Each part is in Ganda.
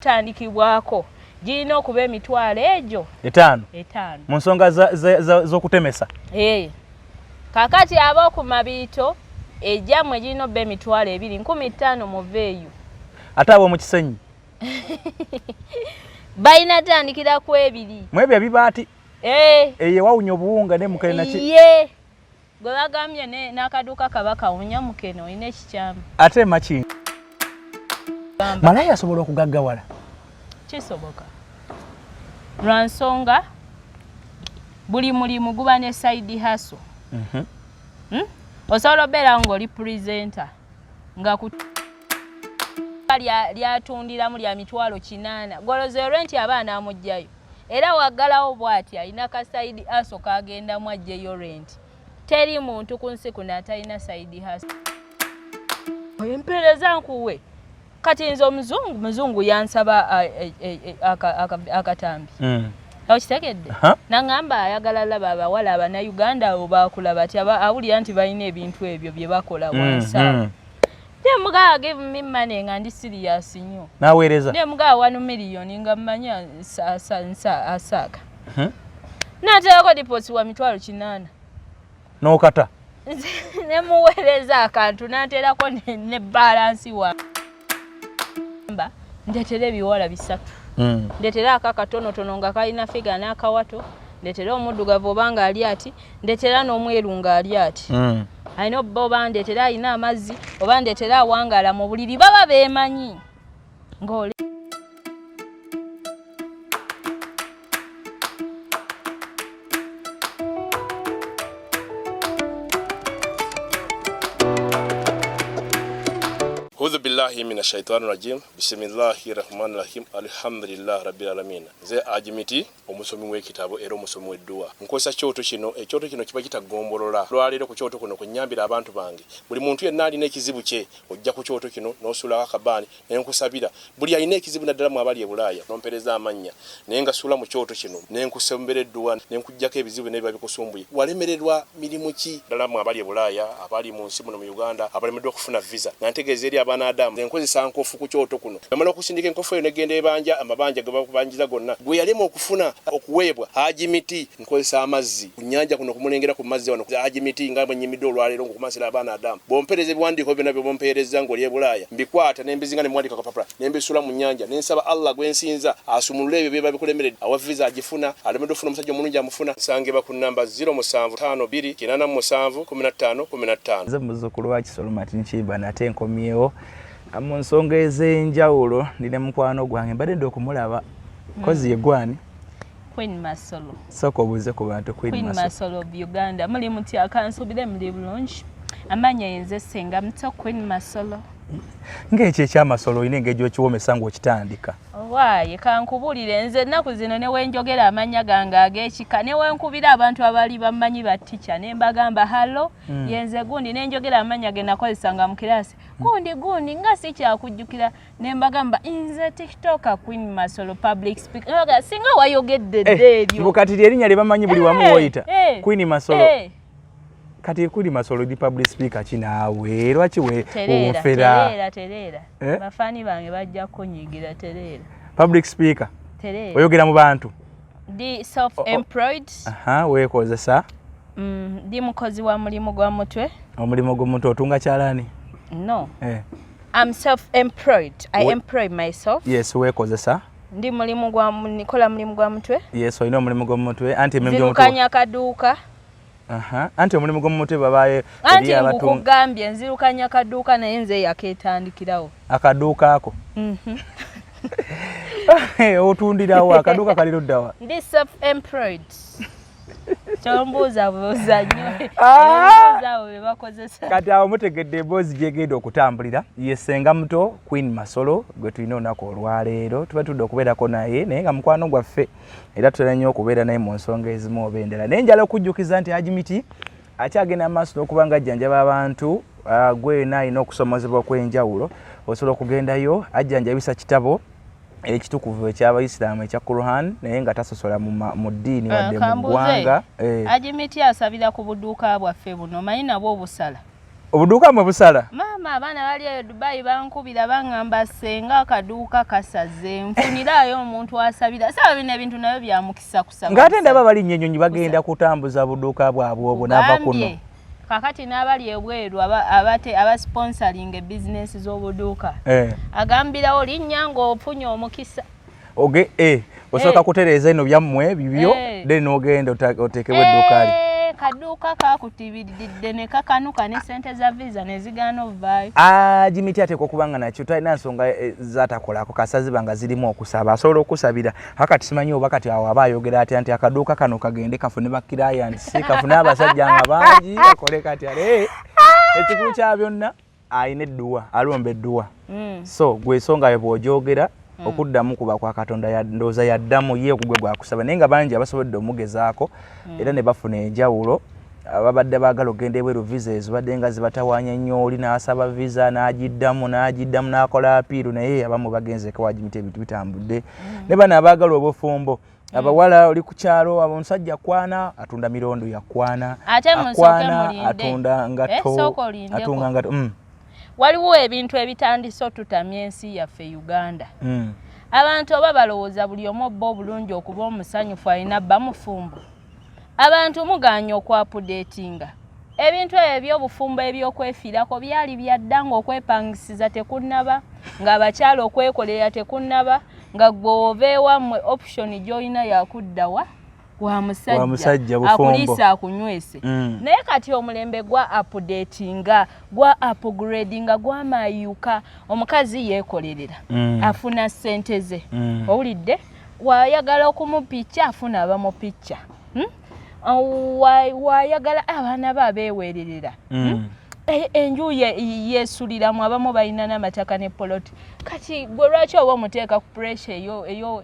tandikibwako girina okuba emitwalo egyo 5 5 mu nsonga z'okutemesa. Kakati ab'oku mabiito ejjamwe girina obba emitwalo 2,500 muveeyo. Ate abo mu kisenyi balina tandikira ku 2 mu ebyo ebibaati eyo wawunya obuwunga ne mukene naki gwe bagambye n'akaduuka kaba kawunya mukene olina ekikyama ate maki Malaya asobola okugaggawala. Kisoboka lwa nsonga buli mulimu guba ne side hustle. Osobola obeera ng'oli presenter nga lyatundiramu lya mitwalo 8 golozerwe nti abaana amugjayo era waggalawo bw'ati alina ka side hustle kagendamu ajjeyo rent. Teri muntu ku nsi kuno atalina side hustle. Empeereza nkuwe kati nze muzungu yansaba akatambi. Okitegedde? Nangamba ayagala laba abawala Abannayuganda abo baakulaba ati awulira nti balina ebintu ebyo bye bakola wansi. Mugawa give me money nga ndi serious nnyo. Naweereza? Mugawa 1 million nga mmanya asaka. Nateeko deposit wa mitwalo 8. N'okata? Ne muweereza akantu nateerako ne balance wa. Ndetera ebiwala 3. Ndetera akakatonotono nga kalina figa n'akawato. Ndetera omuddugavu obanga ali ati. Ndetera n'omweru nga ali ati. Alina obba ndetera alina amazzi oba ndetera awangala mu buliri baba beemanyi ng'ole. A'udhu billahi minash shaitani rajim. Bismillahir rahmanir rahim. Alhamdulillah rabbil alamin. Ze ajimiti omusomi w'ekitabo era omusomi w'edduwa. Nkozesa kyoto kino, ekyoto kino kiba kitagombolola. Lwalero ku kyoto kuno kunyambira abantu bange. Buli muntu yenna alina ekizibu kye, ojja ku kyoto kino n'osula akabani n'enkusabira. Buli alina ekizibu naddala mu abali ebulaya, n'ompereza amanya. Naye nga sula mu kyoto kino, n'enkusembera edduwa, n'enkujjako ebizibu n'ebiba bikusumbuye. Walemererwa mirimu ki ddala mu abali ebulaya, abali mu nsi muno mu Uganda, abalemeddwa okufuna visa. Nantegeeza eri Adamu enkozesa nkofu ku kyoto kuno bamala okusindika enkofu eyo negenda ebanja amabanja ge bakubanjiza gonna gwe yalema okufuna okuweebwa ajimiti nkozesa amazzi ku nnyanja kuno kumulengera ku mazzi wano ajimiti nga bwenyimidde olwaleero ngokumasira abaana Adamu bompereze ebiwandiiko byonna bye bompereza ng'oli e Bulaaya mbikwata nembizinga ne mwandika kapapula nembisula mu nnyanja nensaba Allah gwensinza asumulule ebyo byeba bikulemeredde awa visa agifuna alemedde ofuna omusajja omulungi amufuna nsangeba ku namba 0752 nze muzzukulu wa Kisolomati Nkiba nate enkomyewo mu nsonga ez'enjawulo ndine mukwano gwange mbadde okumulaba kozi yegwani Queen Masolo. Soko obuze ku bantu Queen Masolo of Uganda muli muti akansubire muli bulungi amanya yenze senga mto Queen Masolo. Ng'ekyo ekyamasolo olina engeri gy'okiwomesa ng'okitandika. Waaye kankubulire nze ennaku zino ne wenjogera amanya gange ag'ekika ne wenkubira abantu abali bamanyi ba teacher ne mbagamba hallo yenze gundi ne njogera amanya ge nakozesanga mu kirasi gundi nga si kyakujjukira ne mbagamba nze TikToker Queen Masolo public speaker singa wayogedde ddeeryo bukati erinnya lye bamanyi buli wamu woyita Queen Masolo kati Queen Masolo di public speaker kinaawe lwaki we ofera terera bafani bange bajja kunyigira terera public speaker terera oyogera mu bantu di self employed weekozesa di mukozi wa mulimu gwa mutwe omulimu gw'omuntu otunga kyalani no I'm self employed I employ myself yes weekozesa ndi mulimu gwa nikola mulimu gwa mutwe yes olina omulimu gw'omutwe anti emirimu zirukanya kaduuka anti omulimu gw'omutwe babaye anti nkugambye nzirukanya kaduuka naye nze yaketandikirawo akaduuka ako otundirawo akaduuka kaliro ddawa ndi self employed Chombuza buzanyo kati awo mutegedde emboozi gyegenda okutambulira yesenga muto Queen Masolo gwe tulina olunaku olwaleero tuba tudde okubeerako naye naye nga mukwano gwaffe era tutera nnyo okubeera naye mu nsonga ezimu oba endala naye njala okujjukiza nti Ajimiti akyagenda amaaso n'okuba nga ajjanjaba abantu gwena alina okusomozebwa kw'enjawulo osobola okugendayo ajjanjabisa kitabo ekitukuvu eky'Abayisiraamu ekya Quran naye nga tasosola mu ddiini wadde mu ggwanga Ajimiti asabira ku budduuka bwaffe buno manyi nabwo obusala Obuduuka mwe busala. Mama abaana bali eyo Dubai bankubira bangamba senga akaduuka kasaze nfunirayo omuntu asabira. Saba bino ebintu nabyo bya mukisa kusaba. Ngate ndaba bali nnyonyi bagenda kutambuza buduuka bwabwe obwo nava kuno. Kakati n'abali ebweru aba sponsoring business z'obuduuka. Agambirawo linnya ng'ofunye omukisa. Osoka kutereeza ino byammwe bibyo then ogenda oteekebwa edduuka ali. Kaduuka kakutibiridde ne kakanuka ne sente za visa ne zigaana ovaayo. Jimiti ateekwa okubanga nakyo talina nsonga zatakolako kasaziba nga zirimu okusaba asobola okusabira akati simanyi oba kati awo aba ayogera ati anti akaduuka kano kagende kafune bakirayansi kafune abasajja nga bangi kakole kati ale ekikulu kya byonna ayina edduwa alomba edduwa so gwe ensonga yo bw'ogyogera okuddamu kuba kwa Katonda ndooza yaddamu ye okugwe gwakusaba naye nga bangi abasobodde omugezaako era ne bafuna enjawulo ababadde baagala ogenda ebweru visa ezo badde nga zibatawaanya nnyo oli n'asaba visa n'agiddamu n'akola apiiru naye abamu bagenzeeko wagimita ebintu bitambudde ne bano abaagala obufumbo abawala oli ku kyalo omusajja kwana atunda mirondo yakwana atunda ngato atunga ngato waliwo ebintu ebitandise otutamya ensi yaffe Uganda. Abantu oba balowooza buli omu obba obulungi okuba omusanyufu alina bba mufumbo. Abantu muganya okwapudeetinga. Ebintu eby'obufumbo ebyokwefiirako byali byadda ng'okwepangisiza tekunnaba, ng'abakyala okwekolera tekunnaba, nga gwe ova ewammwe option gy'olina yakuddawa wa musajja akuliisa akunywese. Naye kati omulembe gwa updatinga gwa upgradinga gwa mayuka omukazi yeekolerera afuna ssente ze owulidde wayagala okumupicca afuna abamupicca wayagala abaana be abeewererera enju yeesuliramu abamu balina n'amataka ne poloti kati gwe lwaki oba omuteeka ku pressure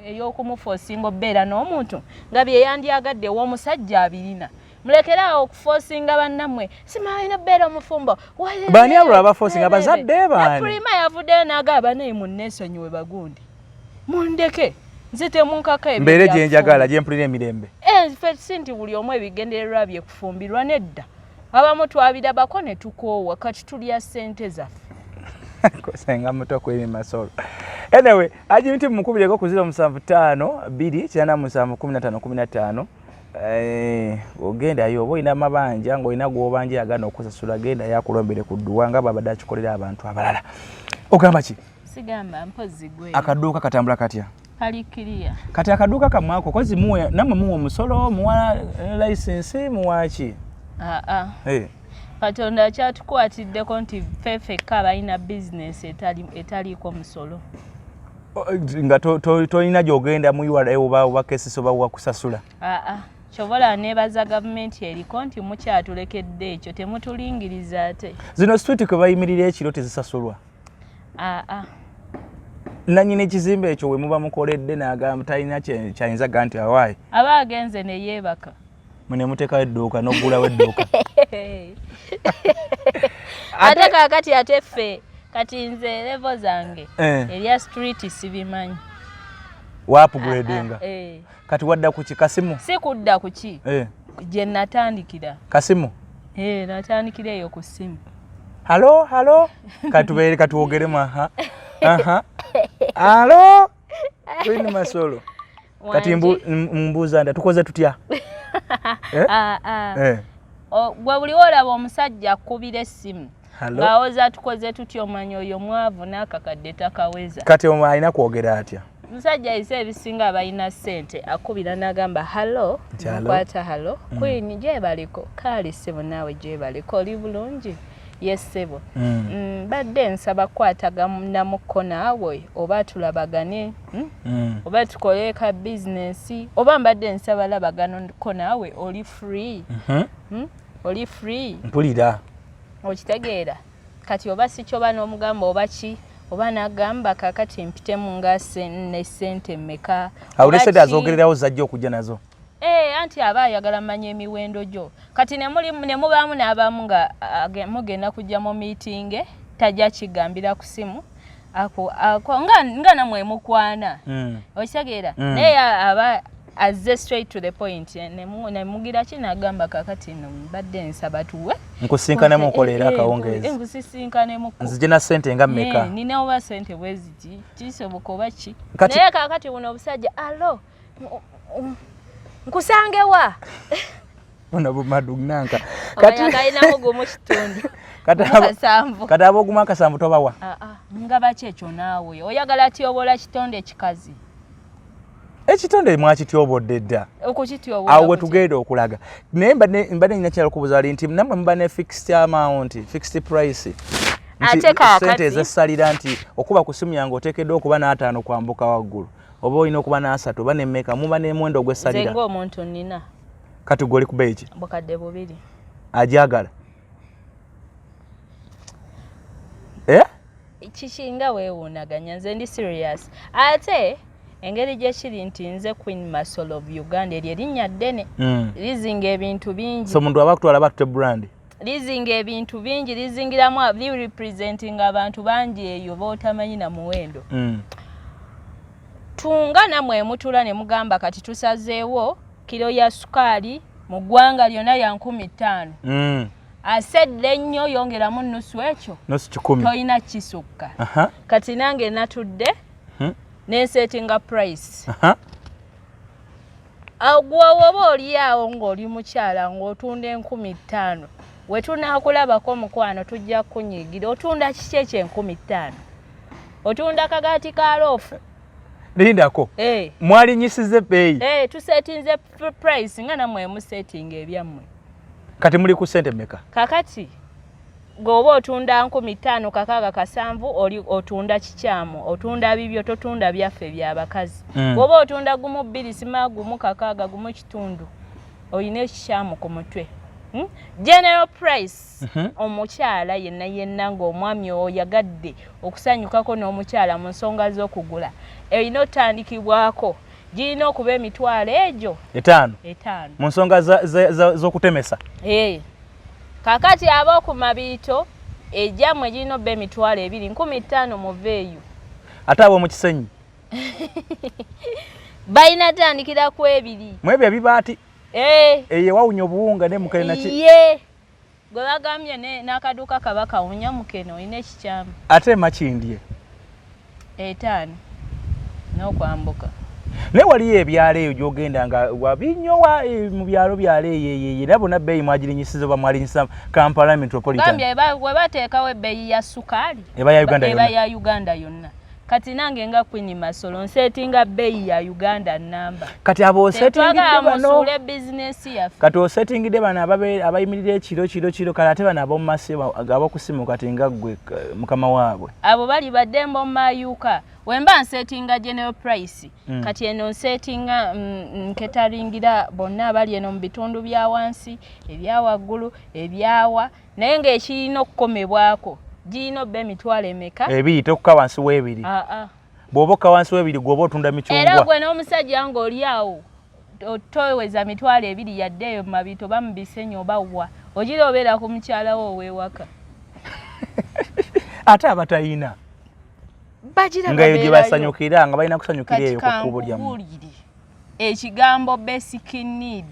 ey'okumuforcinga obbeera n'omuntu nga bye yandyagadde w'omusajja abirina mulekerawo okuforcinga bannammwe simalina bbeera omufumbo baani abulala abaforcinga bazadde baani prima yavuddeyo n'agamba naye munneesonyiwe bagundi mundeke nze temunkaka mbeere gye njagala gye mpulira emirembe ffe si nti buli omu ebigendererwa bye kufumbirwa nedda abamu twabirabako ne tukoowa kati tulya ssente zaffe kosenga muto kweri masolo anyway ajimiti mukubireko ku 075 2 ogenda yo oba ina mabanja ng'olina gw'obanja yagana okusasula genda yakulombere ku dduwa nga babadde akikolera abantu abalala ogamba ki sigamba mpozi gwe akaduuka katambula katya kalikiriya kati akaduuka kamwako kozi muwe namwe muwe omusolo muwa license muwaki Katonda kyatukwatiddeko nti ffeffekka balina bizinesi etaliiko musolo nga tolina gy'ogenda mu URA oba kesisi oba wakusasula kyobola neebaza gavumenti eriko nti mukyatulekedde ekyo temutulingiriza ate zino street kwe bayimirira ekiro tezisasulwa nanyini ekizimbe ekyo we muba mukoledde n'agamba talina kyayinza ga nti awaayi aba agenze ne yeebaka mune muteekawo edduuka n'oggulawo edduuka ate kaakati ate ffe kati nze levo zange erya street sibimanyi waapugredinga kati wadda ku ki kasimu si kudda ku ki gye natandikira kasimu natandikira eyo ku ssimu halo katubeere katuwogeremu halo Bwino masolo kati mbuuza nda tukoze tutya gwe buli olaba omusajja akkubira essimu ng'awoza tukoze tutya omanyi oyo mwavu n'akakadde takaweza kati omwo alina kwogera atya musajja ayise ebisinga abalina ssente akubira n'agamba halo nkwata halo kwini gyebaliko kaali ssebo naawe gyebaliko oli bulungi yessebo badde nsaba kukwataganamukko naawe oba tulabagane oba tukole ka bizinesi oba mbadde nsaba labaganako naawe oli free oli free mpulira okitegeera kati oba si kyoba n'omugamba oba ki oba n'agamba kaakati mpitemu nga ne ssente mmeka awulesede azoogererawo zajja okujja nazo anti aba ayagala manya emiwendo gyo kati ne mubaamu n'abamu nga mugenda kujja mu miitinge tajja kigambira ku simu nga namwe mukwana okitegeera naye aba azze straight to the point ne mugira kinagamba kakati no badde nsaba tuwe nkusinkane mu kolera akawongezi nkusisinkane mu nzije na sente nga mmeka nina oba sente bweziti kisoboka oba ki naye kakati buno obusajja alo nkusangewa ono bumadugnanka kati kalina ogumu kitundu kati aboguma akasambu tobawa nga baki ekyo naawe oyagala tyobola kitonde ekikazi ekitonde mwakityoobodde dda awo we tugenda okulaga naye mbadde nyina kyala okubuuza wali nti nammwe muba ne fixed amount fixed price sente ezessalira nti okuba ku simu yange oteekeddwa okuba n'ataano kwambuka waggulu oba olina okuba n'asatu oba nemmeka muba n'emwendo ogwessalira nze ng'omuntu nnina kati gwe oli ku beeki bukadde bubiri agyagala kikinga weewuunaganya nze ndi serious ate engeri gyekiri nti nze Queen Masolo of Uganda eryo erinnya ddene lizinga ebintu bingi so omuntu aba akutwala batte brand lizinga ebintu bingi lizingiramu representing abantu bangi eyo bootamanyi na muwendo tunga namwe mutula ne mugamba kati tusazeewo kilo ya sukaali mu ggwanga lyonna ya 15,000 asedde ennyo yongeramu nusu ekyo nusu 10 toyina kisukka kati nange natudde nensetinga price agwowoba oli awo ng'oli mukyala ng'otunda 15,000 we tunaakulabako mukwano tujja kunyigira otunda kiki ekyo 15,000 otunda kagaati ka loofu lindako mwalinyisize bbeeyi tusetinze price nga namwe musetinga ebyammwe kati muli ku sente meka kakati goba otunda 15,000 kakaaga kasanvu oli otunda kikyamu otunda bibyo totunda byaffe byabakazi goba otunda gumu 2 sima gumu kakaaga gumu kitundu oyina ekikyamu ku mutwe general price omukyala yenna ng'omwami oyo yagadde okusanyukako n'omukyala mu nsonga z'okugula erina otandikibwako girina okuba emitwalo egyo 5 mu nsonga z'okutemesa kakati ab'oku mabiito ejjammwe girina obba emitwalo 2 15,000 muveeyo ate abo mu kisenyi balina tandikira ku 2 mwebyo bibaati eyo wawunya obuwunga ne mukene gwe bagambye n'akaduuka kaba kawunya mukene olina ekikyamu ate makindye 5 n'okwambuka naye waliyo ebyalo eyo gy'ogenda nga wabinyowa mu byalo byalo eyo era bonna bbeeyi mwagirinyisiza oba mwalinyisa Kampala metropolitan gambye we bateekawo ebbeeyi ya sukaali eba ya Uganda yonna kati nange nga Queen Masolo nsetinga bbeeyi ya Uganda namba kati abo osetingidde bano business yaffe kati osetingidde bano abayimirira ekiro kale ate bano ab'omu masimu ab'okusimu kati nga ggwe mukama waabwe abo bali baddembo mu mayuka wemba nsetinga general price kati eno nsetinga nketaringira bonna abali eno mu bitundu bya wansi ebya waggulu ebyawa naye ng'ekirina okukomebwako girina obba emitwalo emeka ebiri tekuka wansi w'ebiri bw'oba okka wansi w'ebiri gwoba otunda micungwa era gwe n'omusajja ng'oli awo otoweza mitwalo 2 yadde eyo mu mabiito oba mu bisenyi oba wa ogira obeera ku mukyala wo ow'ewaka ate abatayina nga eyo gye basanyukira nga balina kusanyukira eyo ku kkubo lyammwe ekigambo basic need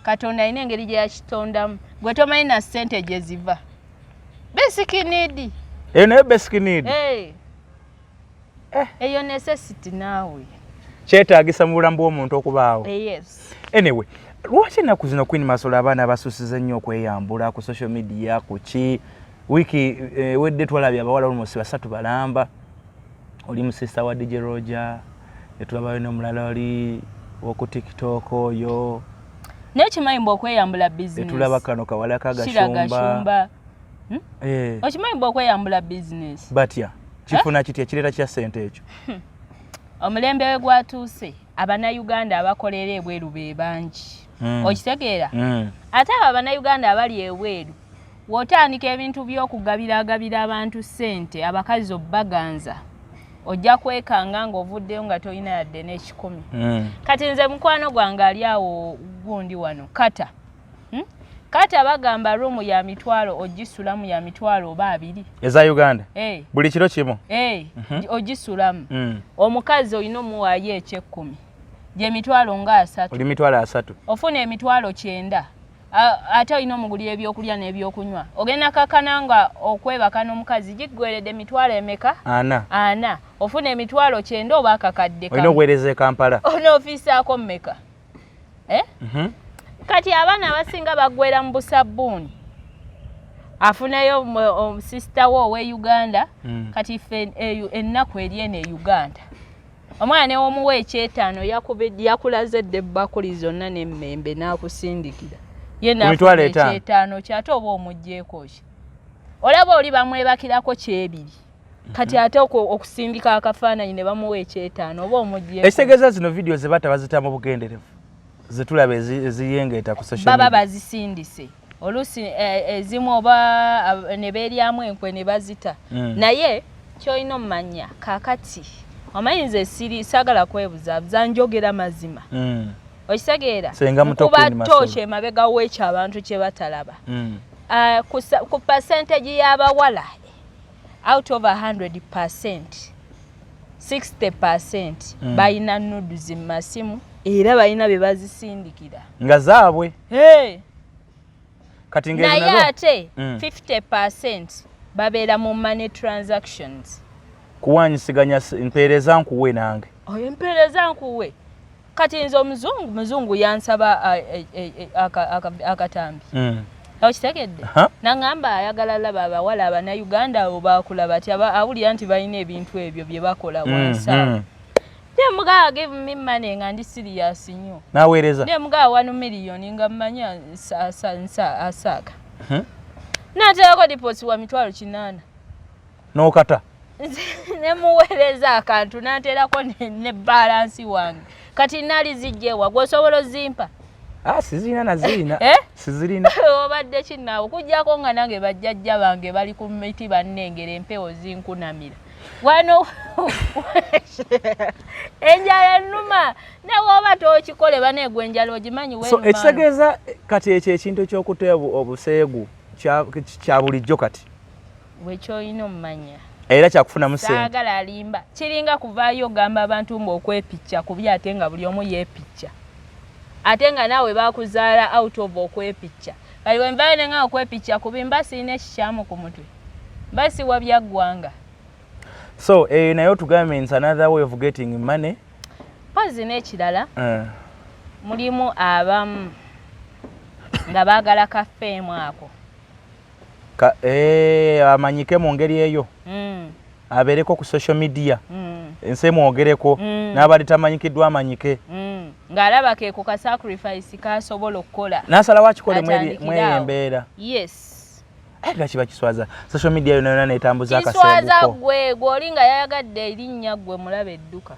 Katonda alina engeri gye yakitondamu gwe tomanyi na ssente gye ziva basic need eyo nayo basic need eyo necessity naawe kyetaagisa mu bulamu bw'omuntu okubaawo anyway lwaki ennaku zino Queen Masolo abaana basusiza nnyo okweyambula ku social media ku ki wiiki wedde twalabye abawala almost 3 balamba oli musista wa DJ Roger etulabayo n'omulala oli woku TikTok oyo n'ekimanyi mbu okweyambula business etulaba kano kawala kagashumba okimanyi mbu okweyambula business batya kifuna kitya kireeta kya ssente ekyo omulembe we gwatuuse abannayuganda abakolera ebweru be bangi okitegeera ate abo abannayuganda abali ebweru wotandika ebintu by'okugabiragabira abantu ssente abakazi obbaganza ojja kwekanga ng'ovuddeyo nga tolina yadde n'ekikumi kati nze mukwano gwange ali awo gundi wano kata kata bagamba rumu ya mitwalo ogisulamu ya mitwalo oba 2 eza Uganda buli kiro kimu ogisulamu omukazi olina omuwaayo eky'ekkumi gye mitwalo nga 3 oli mitwalo 3 ofuna emitwalo 9 ate olina omugulira ebyokulya n'ebyokunywa ogenda kakananga okwebaka n'omukazi giggweredde mitwalo emeka 4 ofuna emitwalo 9 oba akakadde olina okuweereza e Kampala onoofiisaako mmeka kati abaana abasinga baggwera mu busabbuuni afunayo sister wo owe Uganda kati ennaku eri eno e Uganda omwana ne omuwa ekyetaano yakulaze dde ebbakuli zonna n'emmembe n'akusindikira ye n'afuna ekyetaano kyate oba omugjeeko ki olaba oli bamwebakirako kyebiri kati ate okusindika akafaananyi ne bamuwa ekyetaano oba omugjeeko ekitegeeza zino vidiyo ze bata bazitamu bugenderevu zetulaba eziyengeeta ku social media baba bazisindise olusi ezimu oba ne beeryamu enkwe ne bazita naye kyolina omumanya kaakati omayinza saagala kwebuzabuza njogera mazima okitegeera kuba tooki emabega w'ekyo abantu kye batalaba ku percentage y'abawala out of 100% 60% balina nudes mu masimu era balina bye bazisindikira nga zaabwe kati naye ate 50% babeera mu money transactions kuwanyisiganya mpeereza nkuwe nange oyo mpeereza nkuwe kati nze muzungu yansaba akatambi okitegedde nangamba ayagala laba abawala abannayuganda abo bakulaba ti awulira nti balina ebintu ebyo bye bakola wansawo Mugawa gave me money nga ndi serious nnyo. Naweereza. Ne mugawa 1 million nga mmanya asaka. Natako deposit wa mitwalo 8. N'okata. Ne muweereza akantu naterako ne balance wange. Kati nali zijjewa gwosobola zimpa. Sizina na zina. Sizirina. Obadde kinaawo kujjako nga nange bajjajja bange bali ku miti bannengere empewo zinkunamira. Wano enjala numa ne woba tokikole bane gwenjala ogimanyi wewe. So ekitegeeza kati ekyo ekintu ky'okuteebu obuseegu kya bulijjo kati. Wekyo ino mmanya. Era kyakufuna mu ssente. Saagala alimba. Kiringa kuvaayo gamba abantu mbokwepicca kubi ate nga buli omu yeepicca. Ate nga naawe bakuzaala out of okwepicca. Kali wenvayo nenga okwepicca kubi mbasi ine kikyamu ku mutwe. Mbasi wabyaggwanga. So, nayo tugambe it's another way of getting money. Pazi n'ekirala. Mulimu abamu nga baagala kafeemu ako. Amanyike mu ngeri eyo. Abeereko ku social media. Ense mwogereko n'abali tamanyikiddwa amanyike. Ng'alaba ke ku ka sacrifice k'asobola okukola. N'asala wakikole mweyembeera. Yes. Era kiba kiswaza social media yona netambuza akasebuko. Kiswaza gwe gwolinga yayagadde erinnya gwe mulabe edduka.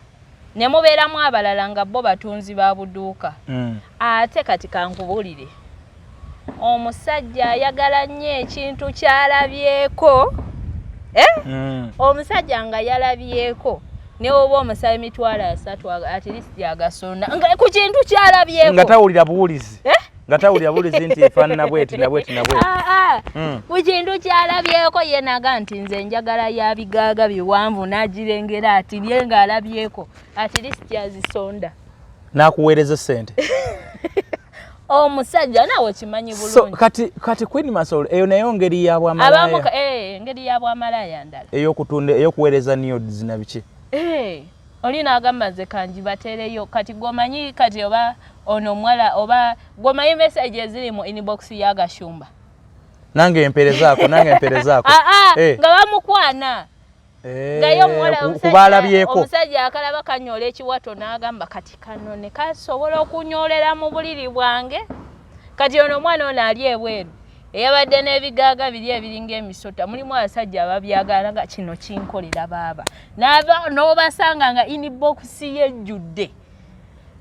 Ne mubeeramu abalala nga bo batunzi ba buduuka. Ate kati kankubulire. Omusajja ayagala nnyo ekintu kyalabyeko. Omusajja nga yalabyeko. Ne oba omusabe mitwalo 3 at least yagasonda. Nga ku kintu kyalabyeko. Nga tawulira buwulizi. Nga tawulira buwulizi nti efaanana bweti na bweti na bweti. Ku kintu kyalabyeko ye naga nti nze njagala ya bigaaga biwanvu n'agirengera ati lye ng'alabyeko. At least yazisonda. N'akuweereza ssente. Omusajja nawe kimanyi bulungi. So kati Queen Masolo eyo nayo ngeri ya bwamalaya. Abamuka ngeri ya bwamalaya ndala. Eyokuweereza nudes na biki. Olina agamba ze kanji batereyo kati gomanyi kati oba ono mwala oba gomanyi message eziri mu inbox ya Gashumba. Nange emperezaako. Nga bamukwana. Ngayo mwala omusajja akalaba kanyola ekiwato n'agamba kati kanone kasobola okunyolera mu buliri bwange. Kati ono mwana ono ali ebweru. Eyabadde n'ebigaaga biri ebiringa emisota mulimu abasajja ababyagala nga kino kinkolera baaba. N'obasanga nga inbox yejjudde.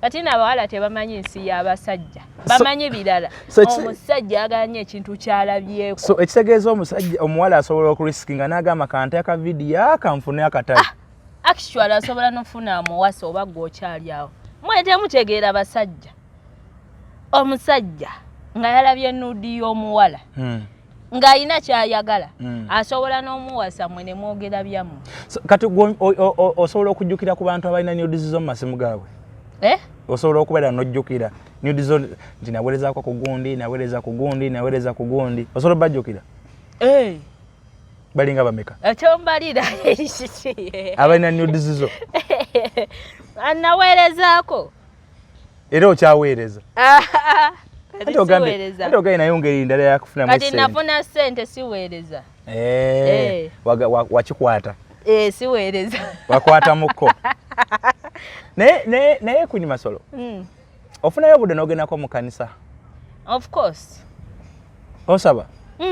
Kati n'abawala tebamanyi nsi y'abasajja. Bamanyi birala. Omusajja aganye ekintu kyalabyeko. So ekitegeeza omusajja omuwala asobola okuriskinga n'agamba kanteeka vidiyo akanfune akatale. Actually asobola n'ofuna amuwasa oba gw'okyali awo. Mwete mutegeera basajja. Omusajja nga yalabye nudi y'omuwala. Ng'alina kyayagala. Asobola n'omuwasa mwe ne mwogera byamu. Kati osobola okujjukira ku bantu abalina nudes zo mu masimu gaabwe. osobola okubeera n'ojjukira nudizo nti naweerezaako ku gundi naweereza ku gundi osobola bajjukira balinga bameka ekyombalira abalina nudizo naweerezaako era okyaweereza ate ogambe nayo ngeri ndala yakufunamu kati nafuna ssente siweereza wakikwata siweereza wakwata mukko naye Queen Masolo ofunayo obudde n'ogendako mu kanisa of course osaba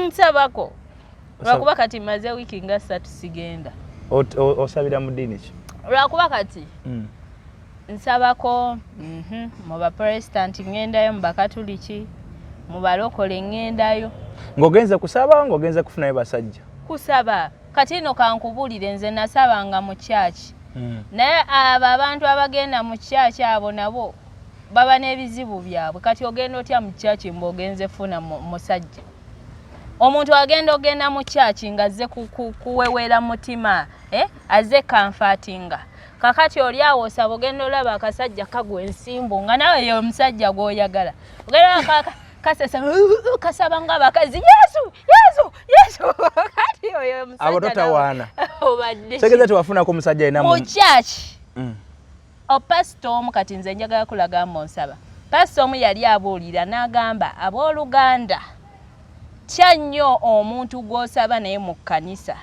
nsabako lwakuba kati maze wiiki nga 3 sigenda osabira mu ddiini ki lwakuba kati nsabako mu baprotestant ngendayo mu bakatuliki mu balokole ngendayo ng'ogenze kusaba ng'ogenze kufunayo basajja kusaba kati ino kankubulire nze nasabanga mu kyaki naye abo abantu abagenda mu kyaki abo nabo baba n'ebizibu byabwe kati ogenda otya mu kyaki mb'ogenze funa musajja omuntu ogenda mu kyaki nga azze kuwewera mutima azze kamfatinga kakati oli awo osaba ogenda olaba akasajja kagwa ensimbu nga nawe yo omusajja gw'oyagala ogenda kasesa kasaba nga bakazi yesu kati oyo omusajja abo totawaana obadde segeza tewafuna ko musajja ina mu church opasito omu kati nze njagala kulaga nsaba pasito omu yali abuulira n'agamba abooluganda kyannyo omuntu gw'osaba naye mu kkanisa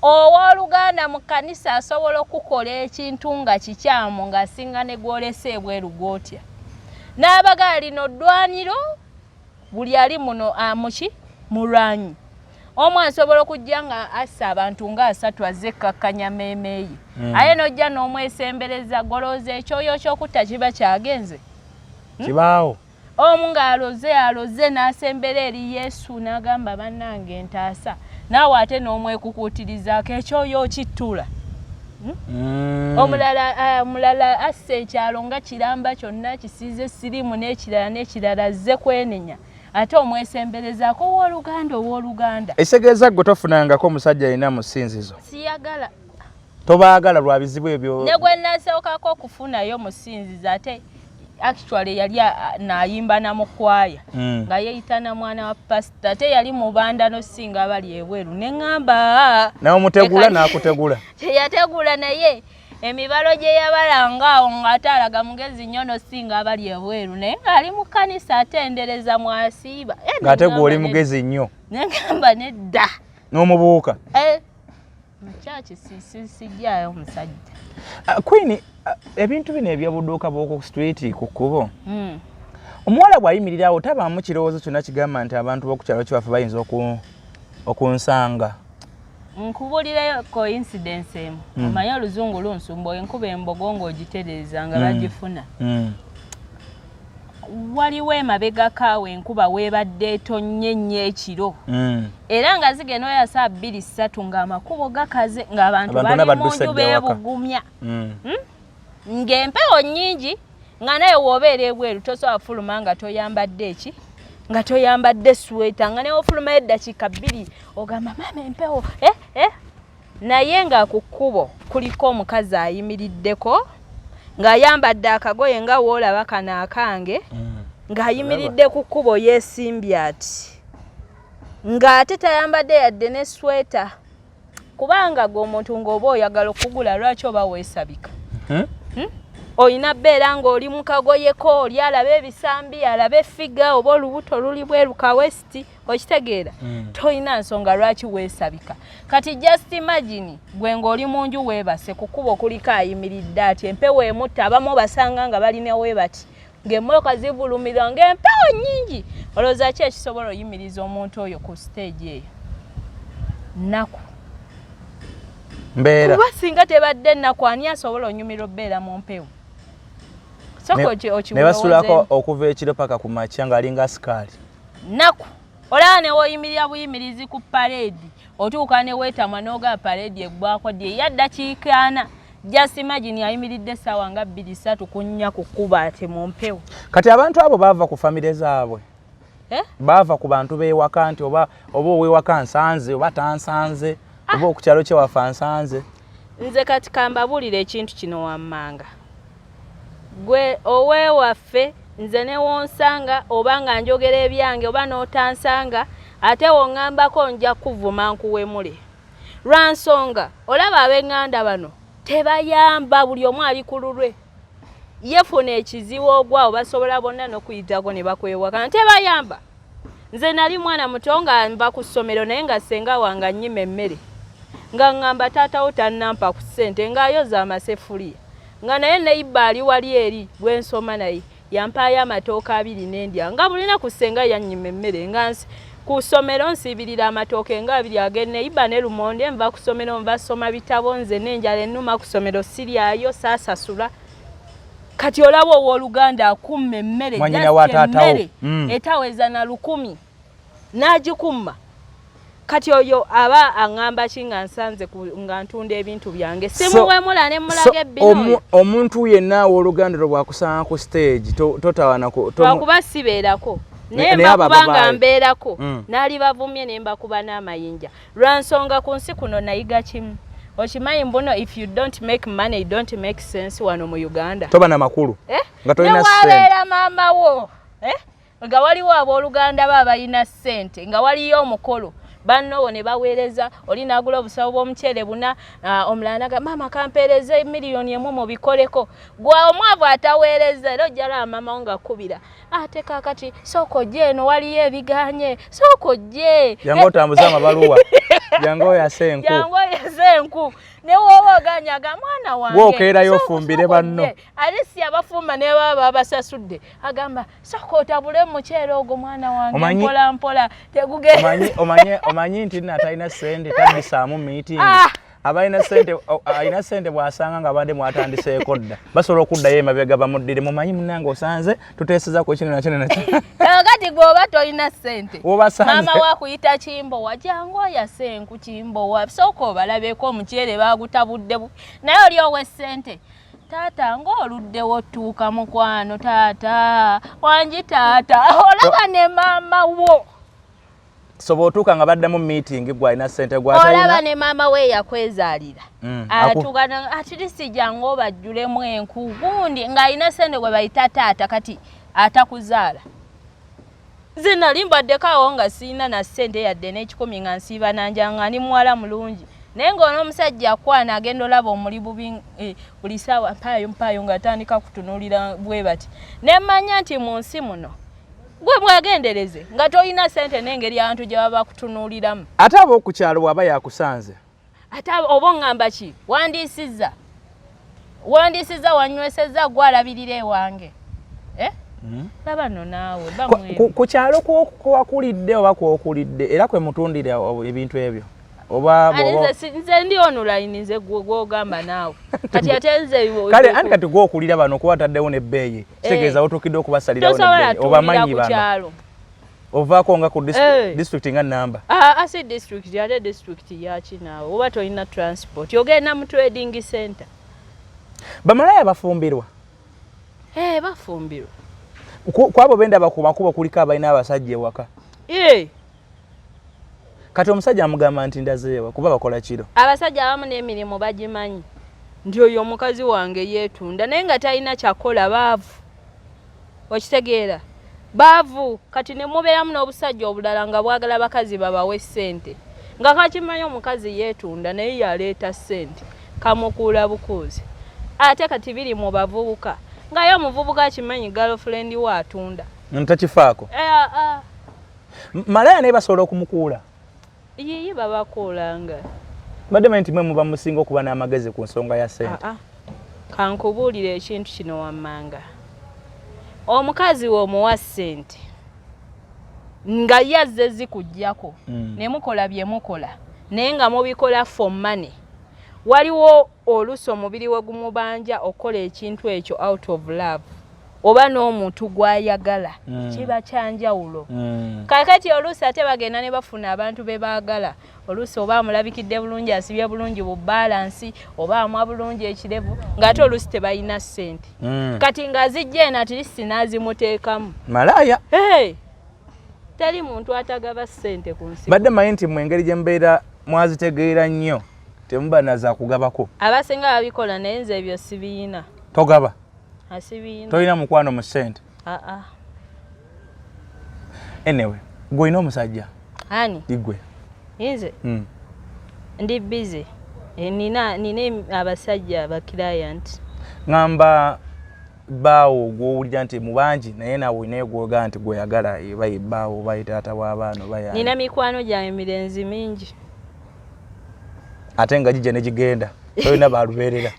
owooluganda mu kkanisa asobola okukola ekintu nga kikyamu ng'asinga ne gw'olese ebweru gw'otya n'abagala lino ddwaniro buli ali muno mulwanyi omu asobola okujja nga assa abantu nga 3 azze kakkanya meemeeyi aye n'ojja n'omwesembereza golooza ekyoyo ky'okutta kiba kyagenze kibaawo omu ng'aloze n'asembera eri Yesu n'agamba bannange ntaasa naawe ate n'omwekukuutirizaako ekyoyo okittula omulala asse ekyalo nga kiramba kyonna kisiize sirimu n'ekirala azze kwenenya ate omwesemberezaako owooluganda ekisegeeza gwe tofunangako omusajja alina mu ssinzizo siyagala tobaagala lwa bizibu ebyo ne gwe nasookako okufunayo mu ssinzizo ate actually yali nayimba na mukwaya nga yeeyitana mwana wa pasita ate yali mubanda nosinga abali ebweru neŋŋamba nawe mutegula n'akutegula teyategula naye emibalo gye yabalangaawo ng'ate alaga mugezi nnyo nosinga abali ebweru naye ng'ali mu kkanisa atendereza mwasiiba ng'ate gw'oli mugezi nnyo neŋŋamba nedda n'omubuuka mukyaki sijjayo omusajja Queen ebintu bino eby'obuduuka bw'oku street ku kkubo omuwala bw'ayimirira awo tabaamu kirowoozo kyonna kigamba nti abantu b'oku kyalo kyaffe bayinza okunsanga nkubuulirayo coincidence emu omanyi oluzungu lunsumba enkuba embogo ng'ogitereeza nga bagifuna waliwo emabegakaawo enkuba weebadde etonnye nnyo ekiro era nga zigenda oya saa 2-3 ng'amakubo gakaze ng'abantu bali mu nju beebugumya ng'empewo nnyingi nga naye w'obeera ebweru tosobola fuluma nga toyambadde eki nga toyambadde sweta nga neofulumayo eddakiika 2 ogamba maama empewo naye nga ku kkubo kuliko omukazi ayimiriddeko ng'ayambadde akagoye nga woolaba kano akange ng'ayimiridde ku kkubo yeesimbye ati ng'ate tayambadde yadde ne sweta kubanga gw'omuntu ng'oba oyagala okugula lwaki oba weesabika oyina bbeera ng'oli mu kagoyeko oli alaba ebisambi alaba effiga oba olubuto luli bweru kawesiti okitegeera toyina nsonga lwaki weesabika kati just imagine gwe ng'oli mu nju weebase ku kkubo kuliko ayimiridde ati empewo emutta abamu basanga nga balinawe bati ng'emmoloka zivulumira ng'empewo nnyingi olowooza ki ekisobola oyimiriza omuntu oyo ku stage eyo nnaku mbeera kuba singa tebadde nnaku ani asobola onyumira obbeera mu mpewo ne basulako okuva ekiro paka ku makya ng'alinga sikaali nnaku olaba ne woyimirira buyimirizi ku paleedi otuuka ne weetamwa n'oga paleedi eggwako dye yaddakiika 4 just imagine ayimiridde essaawa nga 2-3 kunnya ku kkuba ate mu mpewo kati abantu abo baava ku famire zaabwe baava ku bantu beewaka nti oba ow'ewaka nsanze oba tansanze oba okukyalo kye wafa nsanze nze kati kambabuulira ekintu kino wammanga gwe owewaffe nze ne wonsanga oba nga njogera ebyange oba n'otansanga ate wongambako nja kuvuma nkuwemule lwansonga olaba ab'eŋŋanda bano tebayamba buli omu ali ku lulwe yefuna ekizibu ogwawo basobola bonna n'okuyitako ne bakwewakana tebayamba nze nali mwana muto nga nva ku ssomero naye nga ssenga wange annyima emmere nga ŋŋamba taatawo tannampa ku ssente ng'ayoza amasefuliya nga naye neiba ali wali eri gwensoma naye yampaayo amatooke 2 n'endya nga bulina ku ssenga yannyima emmere nga ku ssomero nsibirira amatooke nga 2 ag'enneiba ne lumonde nva ku ssomero nva soma bitabo nze n'enjala ennuma ku ssomero siryayo saasasula kati olaba ow'Oluganda akumma emmere emmere etaweza na 100 n'agikumma kati oyo aba aŋŋamba ki nga nsanze nga ntunda ebintu byange simuwemula ne mulage Bino omuntu yenna ow'Oluganda bw'akusanga ku stage totawanako lwakuba sibeerako naye mbakubanga mbeerako naali bavumye ne mbakuba n'amayinja lwansonga ku nsi kuno nayiga kimu okimanyi Bwino if you don't make money you don't make sense wano mu Uganda toba na makulu nga tolina ssente newabeera maama wo nga waliwo ab'Oluganda balina ssente nga waliyo omukolo bannowo ne baweereza oli n'agula obusawo bw'omuceere buna omulala naga maama kampeereza miliyoni 1 mu bikoleko gwe omwavu ataweereza era ojjala maama nga kubira ate kakati sooka ojje eno waliyo ebiganye sooka ojje yango otambuza amabaluwa yango yasenku ne wowe oganyaga mwana wange wokeerayo ofumbire banno Aleese abafumba ne baba abasasudde agamba sooka otabule muceere ogwo mwana wange mpola mpola tegugenda omanyi nti natalina ssente tadisaamu meeting alina ssente bw'asanga nga badde mwatandiseeko dda basobola okuddayo emabega bamuddire mumanyi munnange osanze tuteesezako kino nakyo kati gwe oba tolina ssente maama wakuyita Kimbowa jangu oyasenku Kimbowa sooka obalabeko omuceere baagutabudde naye oli ow'essente taata ng'oluddewo tuuka mukwano taata wangi taata olaba ne maama wo sobo otuuka nga baddamu meeting gwalina ssente gw'atalina olaba ne maama we yakwezaalira atugana atirisi jangu obajjulemu enku gundi ng'alina ssente gwe bayita taata kati atakuzaala nze nali mbaddeko awo nga siina na ssente yadde n'ekikumi nga nsiiba nanja nga ndi muwala mulungi naye ng'omusajja akwana agenda olaba omuli bubi buli ssaawa mpaayo ng'atandika kutunuulira bwe bati ne mmanya nti mu nsi muno gwe mwagendereze nga tolina ssente n'engeri abantu gye baba kutunuuliramu ate aba okukyalo bw'aba yakusanze ate oba oŋŋamba ki wandiisizza wanywesezza gwalabirira ewange laba nno naawe ku kyalo kwewakulidde oba kwokulidde era kwe mutundira ebintu ebyo oba nze ndi online nze gwogamba naawe kati ate nze kale anti kati gwokulira bano kuba ataddewo n'ebbeeyi kitegeeza otuukidde okubasalirawo n'ebbeeyi obamanyi bano ovaako nga ku district nga namba asi district ate district yaki naawe oba tolina transport ogenda mu trading center bamalaya bafumbirwa bafumbirwa kwabo bendaba ku makubo kuliko abalina abasajja ewaka kati omusajja amugamba nti ndazeewa kuba bakola kiro abasajja abamu n'emirimu bagimanyi nti oyo omukazi wange yeetunda naye nga talina kyakola baavu okitegeera baavu kati ne mubeeramu n'obusajja obulala nga bwagala bakazi babawe ssente nga kakimanyi omukazi yeetunda naye yaleeta ssente kamukuula bukuuzi ate kati biri mu bavubuka ngayo omuvubuka akimanyi girlfriend we atunda ntakifaako malaya naye basobola okumukuula yiyi babakuulanga badde manyi nti mwe muba musinga okuba n'amagezi ku nsonga ya ssente kankubuulira ekintu kino wammanga omukazi we omuwa ssente nga yazze zikuggyako ne mukola bye mukola naye nga mubikola for money waliwo oluusi omubiri we gumubanja okukola ekintu ekyo out of love oba n'omuntu gw'ayagala kiba kyanjawulo kakati oluusi ate bagenda ne bafuna abantu be baagala oluusi oba amulabikidde bulungi asibye bulungi bu balansi oba amwa bulungi ekirevu ng'ate oluusi tebalina ssente kati ng'azijja eno atirisi n'azimuteekamu malaya teri muntu atagaba ssente ku nsi badde manyi nti mu engeri gye mbeera mwazitegeera nnyo temuba naza kugabako abasinga babikola naye nze ebyo sibiina togaba Asibina. Toyina mukwano mu ssente? Anyway, gwe olina omusajja? Ani? Igwe. Nze? Ndi busy. Nina abasajja aba client. Ngamba baawo gw'owulira nti mu bangi naye nawe naye gwoga nti gweyagala bayi baawo bayi taata w'abaana bayi. Nina mikwano gyange mirenzi mingi. Ate nga gijja ne gigenda. Toyina balubeerera.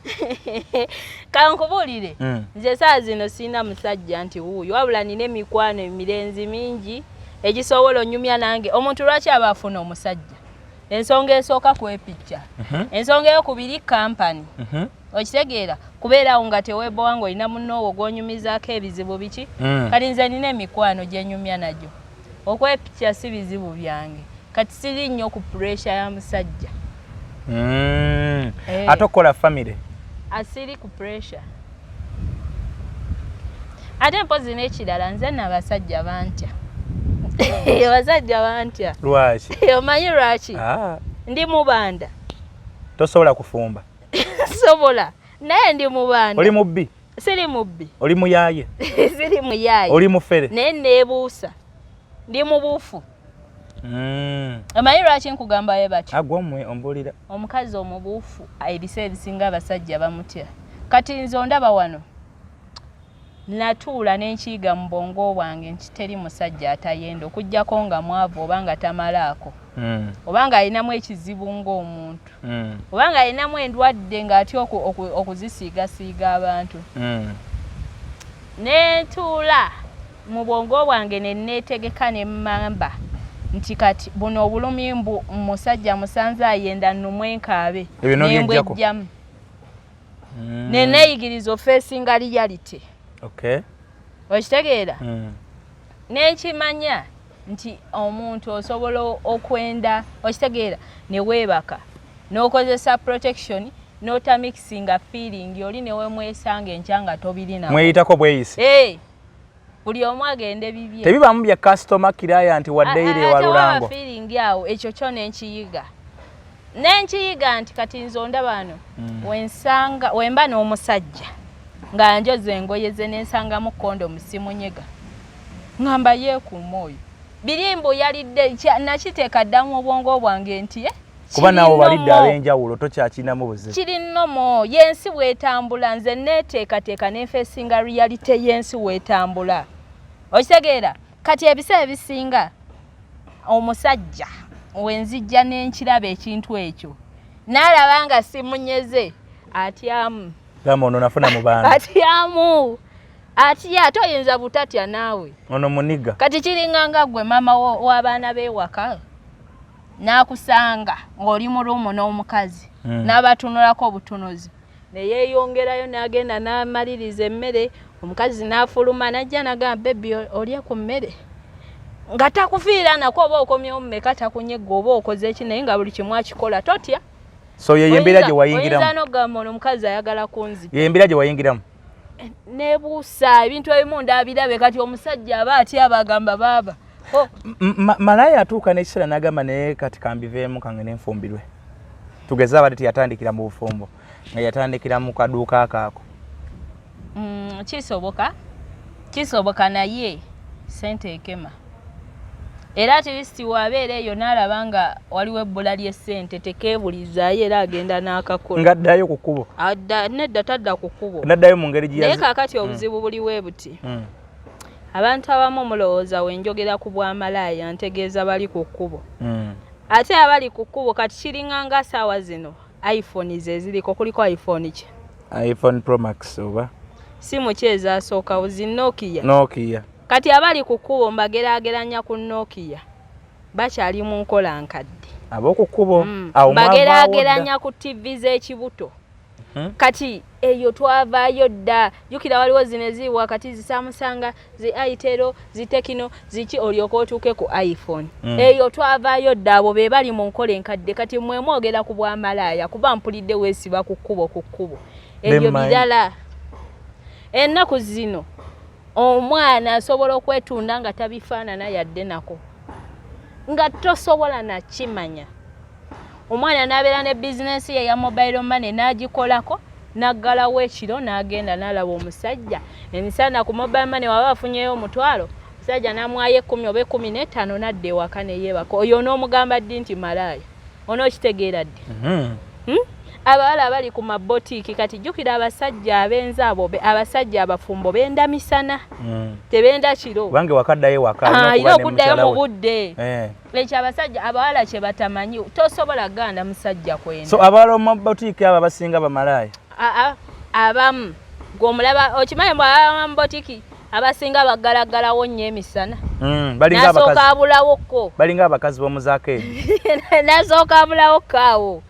Kankubuulire. Nze saa zino sina musajja nti wuuyo wabula nina emikwano emirenzi mingi egisobola onyumya nange. Omuntu lwaki aba afuna omusajja? Ensonga esooka kwepicca. Ensonga eyokubiri kampani. Okitegeera kubeerawo nga teweebowa nga olina munnoowo gw'onyumizaako ebizibu biki. Kati nze nina emikwano gye nyumya nagyo. Okwepicca si bizibu byange. Kati siri nnyo ku pressure ya musajja. Ate okola family? Asiri ku pressure. Ate mpozi n'ekirala nze n'abasajja bantya. Abasajja bantya. Lwaki? Omanyi lwaki? Ndi mubanda. Tosobola kufumba? Sobola. Naye ndi mubanda. Oli mubbi? Siri mubbi. Oli muyaaye? Siri muyaaye. Oli mufere? Naye neebuusa. Ndi mubuufu. Omanyi lwaki nkugamba ye bati? Agwomwe ombulira. Omukazi omubuufu ebiseera ebisinga abasajja bamutya. Kati nze ondaba wano. Natuula n'enkiyiga mu bwongo bwange nti teri musajja atayenda okuggyako nga mwavu oba nga tamalaako. Oba nga alinamu ekizibu ng'omuntu. Oba nga alinamu endwadde ng'atya okuzisiigasiiga abantu. Neetuula mu bwongo bwange ne neetegeka ne mmamba nti kati buno obulumi musajja musanze ayenda nnumwe nkaabe. Nembwejjamu. Ne neeyigiriza ofeesinga reality. Okay. Okitegeera? N'ekimanya nti omuntu osobola okwenda okitegeera ne weebaka n'okozesa protection n'otamixinga feeling oli ne weemwesanga enkya nga tobirina. Mweyitako bweyise? Buli omu agende bibye. Tebibamu bya customer client wadde ile wa Lulango. Ate feeling yawo ekyo kyo n'enkiyiga. N'enkiyiga nti kati nze ondaba wano wemba n'omusajja nga njoze engoye ze n'ensangamu kondomu simunyega. Ngamba yeekuuma oyo. Birimbo yalidde nakiteeka dda mu bwongo bwange nti kuba nawo balidde ab'enjawulo tokyakinamu buzibu. Kiri nnomo y'ensi weetambula nze neeteekateeka n'efeesinga reality y'ensi weetambula. Okitegeera kati ebiseera ebisinga omusajja wenzijja n'enkiraba ekintu ekyo n'alaba nga simunyeze atyamu. Gamba ono nafuna mu baana. Atyamu. Atya toyinza butatya naawe. Ono muniga. Kati kiringanga gwe mama w'abaana b'ewaka n'akusanga ng'oli mu lumu n'omukazi n'abatunulako obutunuzi ne yeeyongerayo n'agenda n'amaliriza emmere omukazi n'afuluma n'ajja n'agamba bebi olye ku mmere nga takufiira nako oba okomyewo mmeka takunyegga oba okoze eki naye nga buli kimu akikola totya. So ye embeera gye wayingiramu? Oyinza n'ogamba ono omukazi ayagala kunzita. Ye embeera gye wayingiramu? Nebuusa ebintu ebimu ndabirabe kati omusajja aba atya abagamba baaba. Malaya atuuka n'ekiseera n'agamba naye kati kambiveemu kange n'enfumbirwe. Tugeze abadde teyatandikira mu bufumbo nga yatandikira mu kaduuka akaako. Kisoboka naye sente ekema. Era atilisiti wabeera eyo n'alaba nga waliwo ebbula ly'essente tekeebulizaayo era agenda n'akakola. Ng'addayo ku kkubo? Nedda tadda ku kkubo. N'addayo mu ngeri naye kaakati obuzibu buliwe buti. Abantu abamu mulowooza wenjogera ku bwa Malaya ntegeeza bali ku kkubo. Ate abali ku kkubo kati kiringanga saawa zino iPhone ze ziriko kuliko iPhone ki? iPhone Pro Max oba? Simu ki ezasookawo zi Nokia. Kati abali ku kkubo mbageraageranya ku Nokia bakyali mu nkola nkadde. Ab'oku kkubo? Mbageraageranya ku TV z'ekibuto. Kati eyo twavaayo dda jjukira waliwo zino eziri wakati zisamusanga zi Aitero zi Tekino ziki olyoka otuuke ku iPhone. Eyo twavaayo dda abo be bali mu nkola enkadde kati mwe mwogera ku bwa Malaya kuba mpulidde weesiba ku kkubo. Ebyo birala. Ennaku zino omwana asobola okwetunda nga tabifaanana yadde nako nga tosobola nakimanya. Omwana n'abeera ne bizinesi ye ya mobile money n'agikolako naggalawo ekiro n'agenda n'alaba omusajja emisana ku mobile money waba afunyeyo omutwalo omusajja n'amwayo 10 oba 15 n'adda ewaka ne yeebaka oyo n'omugamba ddi nti Malaya onokitegeera ddi abawala abali ku mabotiiki kati jjukira abasajja abenza abo abasajja abafumbo benda misana tebenda kiro bange wakaddayo waka ino okuddayo mu budde ekyo abasajja abawala kye batamanyi tosobola ganda musajja kwenda so abawala mu mabotiiki abo abasinga Bamalaya abamu gw'omulaba okimanyi mu botiiki abasinga bagalagalawo nnyo emisana nasooka abulawokko balinga abakazi b'omuzaako nasooka abulawokko awo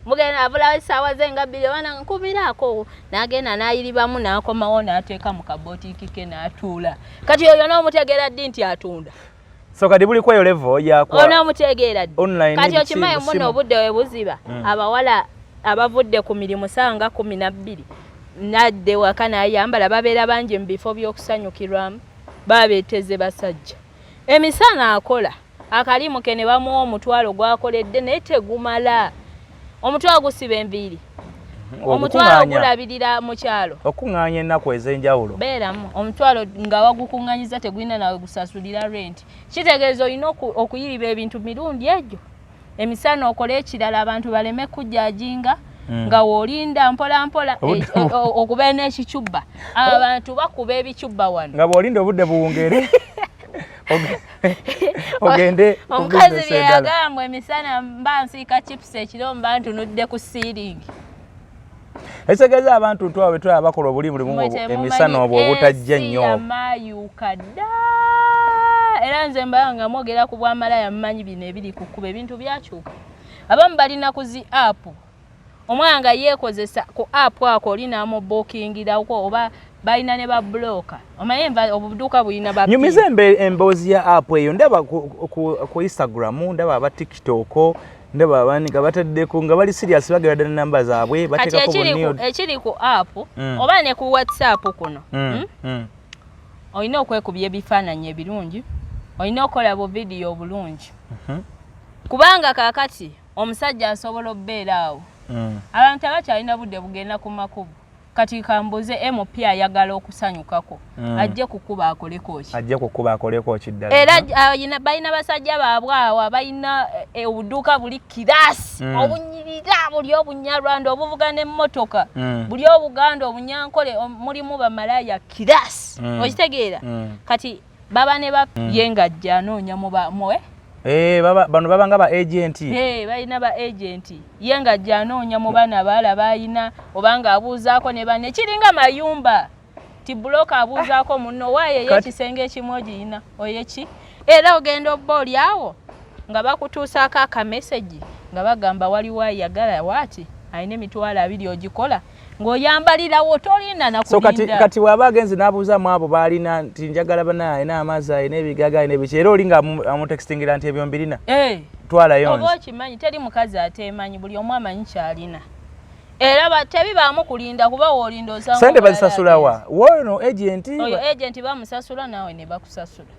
mugenda abulawo essaawa ze nga 2 wana nkubiraako n'agenda n'ayiribamu n'akomawo n'ateeka mu kabotiiki ke n'atuula kati oyo n'omutegeera ddi nti atunda so kati buli kweyo level yakwa onoomutegeera ddi online kati okimanyi muno obudde we buziba abawala abavudde ku mirimu sanga 12 nadde waka n'ayambala babeera bangi mu bifo by'okusanyukirwamu babeeteze basajja emisana akola akalimu ke ne bamuwa omutwalo gwakoledde naye tegumala omutwalo gusiba enviiri omutwalo gulabirira mu kyalo okuŋŋaanya ennaku ez'enjawulo beeramu omutwalo nga wagukuŋŋanyiza tegulina nawe gusasulira rent kitegeeza olina okuyiriba ebintu mirundi egyo emisana okole ekirala abantu baleme kujjajinga nga wolinda mpola mpola okuba n'ekicuba abantu bakuba ebicuba wano nga bwolinda obudde buwungere ogende omukazi bye yagamba emisana mba nsiika chips ekiro mba ntunudde ku siiringi ekitegeeza abantu ntwawe twaba bakola obulimulimu emisana obwo obutajja nnyo yamayuka dda era nze mbala nga mwogera ku bwamalaya mumanyi bino ebiri ku kkuba ebintu byakyuka abamu balina ku zi app omwana nga yeekozesa ku app ako olinamu bookingirako oba balina ne babloka omanyi obuduuka bulina nyumiza emboozi ya app eyo ndaba ku Instagram ndaba aba TikTok ndaba abanika bataddeko nga bali serious bagera ddala namba zaabwe bateekako ekiri ku app oba ne ku WhatsApp kuno olina okwekubya ebifaananyi ebirungi olina okukola bu vidiyo obulungi kubanga kaakati omusajja asobola obbeera awo abantu abakyalina budde bugenda ku makubu kati kambuze MP ayagala okusanyukako ajje kukuba akoleko kiddala era balina basajja baabwe awo balina obuduuka buli kirasi obunyirira buli obunyarwanda obuvuga n'emmotoka buli obuganda obunyankole mulimu Bamalaya kirasi okitegeera kati baba ne bapyengajja anoonya muwe bano babanga ba agent balina ba agent yenga janoonya mu bana bala bayina obanga abuuzaako ne bane kiringa mayumba ti bloka abuuzaako munno waye yekisenge ekimoji ina oyeki era ogenda obboli awo nga bakutuusaako aka message nga bagamba waliwo ayagala wati ayine mitwalo 2 ogikola ng'oyambalirawo tolinda nakulinda so kati waba agenzi n'abuuzaamu abo baalina nti njagala bana ayina amazzi ayina ebigaga ayina ebiki era oli nga amutextingira nti ebyo mbirina twalayo oba okimanyi teri mukazi ateemanyi buli omu amanyi kyalina era tebibaamu kulinda kuba woolinda osanga sente bazisasulawa wono agenti oyo agenti bamusasula naawe ne bakusasula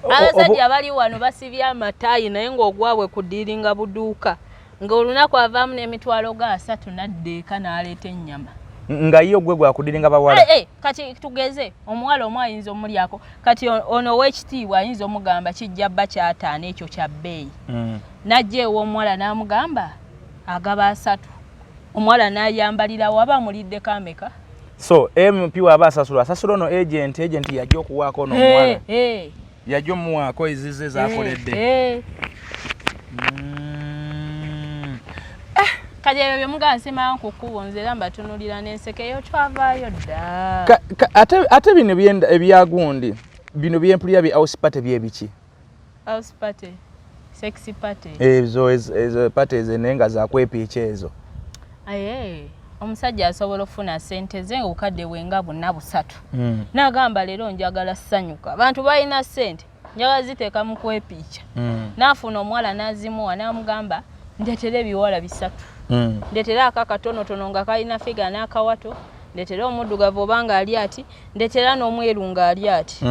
abasajja bali wano basibye amataayi naye ng'ogwabwe kudiiringa buduuka ng'olunaku avaamu n'emitwalo ga 3 n'addeeka n'aleeta ennyama nga ye ogwe gwakudiringa bawala kati tugeze omuwala omu ayinza omulyako kati ono ow'ekitiibwa ayinza omugamba kijja bba ky'ataano ekyo kya bbeeyi n'ajja ew'omuwala n'amugamba agaba 3 omuwala n'ayambalira waba mulidde kameka so MP waba asasula ono agent yajja okuwaako n'omuwala yajja omuwaako ezize zaakoledde kati ebyo byemugansima nkukubo nzera mbatunulira n'ensekeyo twavaayo dda ate bino ebyagundi bino byempulira bye house party byebiki house party sexy party ezo party naye nga zakwepiica ezo omusajja asobola okufuna ssente ze obukadde bwenga bonna 3 n'agamba leero njagala ssanyuka abantu balina ssente njagala ziteeka mu kwepiica n'afuna omuwala n'azimuwa n'amugamba ndeetera ebiwala 3 ndetera akakatonotono nga kalina figa n'akawato ndetera omuddugavu obanga ali ati ndetera n'omweru nga ali ati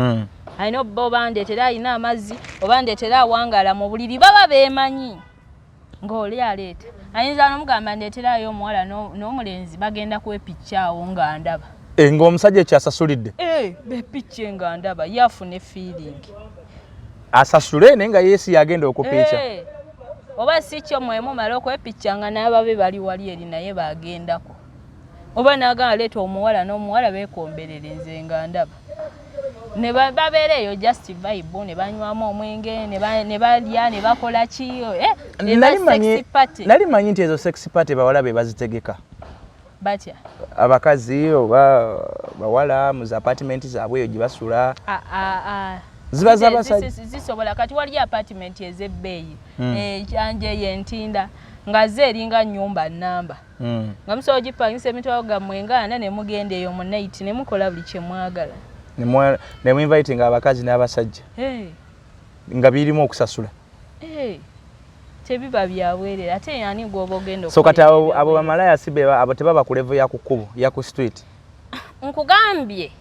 alina obba oba ndetera alina amazzi oba ndetera awangala mu buliri baba beemanyi ng'oli aleeta ayinza n'omugamba ndeeterayo omuwala n'omulenzi bagenda kwepicca awo nga ndaba ng'omusajja ekyasasulidde bepicce nga ndaba yafune feeling asasule naye nga yeesi yagenda okupiica oba si kyo mwemumala okwepicca nga n'ababe bali wali eri naye bagendako oba n'agamba leeta omuwala n'omuwala beekomberere nze nga ndaba ne babeera eyo just vibe ne banywamu omwenge ne balya ne bakola ki nali manyi nti ezo sexy party bawala be bazitegeka batya abakazi oba bawala mu apartment zaabwe eyo gye basula ziba z'abasajja zisobola kati wali apartment ez'ebbeeyi ekyanje yentinda nga zeeringa nnyumba nnamba nga musobola gipangisa emitwalo gammwe ngaana ne mugenda eyo mu night ne mukola buli kye mwagala ne muinviting abakazi n'abasajja nga birimu okusasula tebiba byabwerera ate yani gwoba ogenda so kati abo bamalaya sibe abo tebaba ku level ya ku kkubo ya ku street nkugambye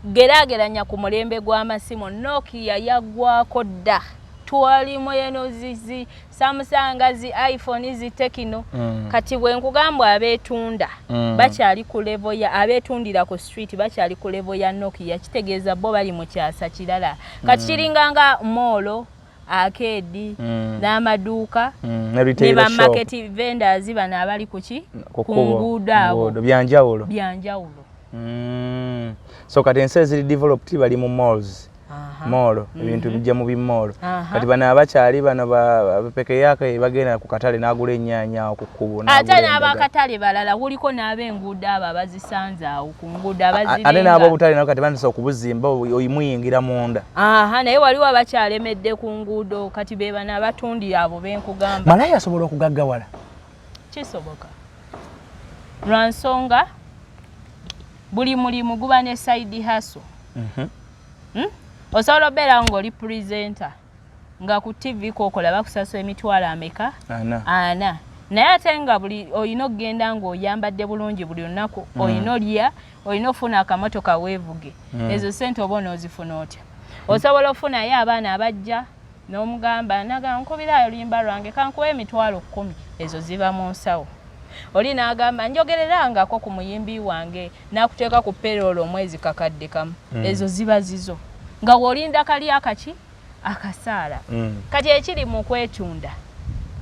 geraageranya ku mulembe gw'amasimu Nokia yaggwako dda twalimu eno zizi Samsung zi iPhone zi Tecno kati bwe nkugamba abeetunda bakyali ku level ya abeetundira ku street bakyali ku level ya Nokia kitegeeza bo bali mu kyasa kirala kati kiringanga molo arcade n'amaduuka ne ba market vendors bana abali kuki ku nguudo abo byanjawulo so kati ensi eziri developed bali mu malls mall ebintu bijja mu bimall kati bana abakyali bano bapeke yake bagenda ku katale n'agula ennyaanya ku kkubo ate n'abakatale balala kuliko n'ab'enguudo abo abazisanze awo ku nguudo abazirenga ate n'ab'obutale nabo kati bandisa okubuzimba oyimuyingira munda naye waliwo abakyalemedde ku nguudo kati be bana abatundira abo benkugamba Malaya asobola okugaggawala kisoboka lwa nsonga buli mulimu guba ne side hustle osobola obeera ng'oli presenter nga ku TV kokola bakusasula emitwalo ameka ana naye ate nga buli olina okugenda ng'oyambadde bulungi buli lunaku olina olya olina ofuna akamotoka weevuge ezo sente oba onoozifuna otya osobola ofunayo abaana abajja n'omugamba naga nkubirayo limba lwange kankuwa emitwalo 10 ezo ziba mu nsawo oli n'agamba njogererangako ku muyimbi wange n'akuteeka ku payroll omwezi kakadde kamu ezo ziba zizo nga wolinda kali akaki akasaala kati ekiri mu kwetunda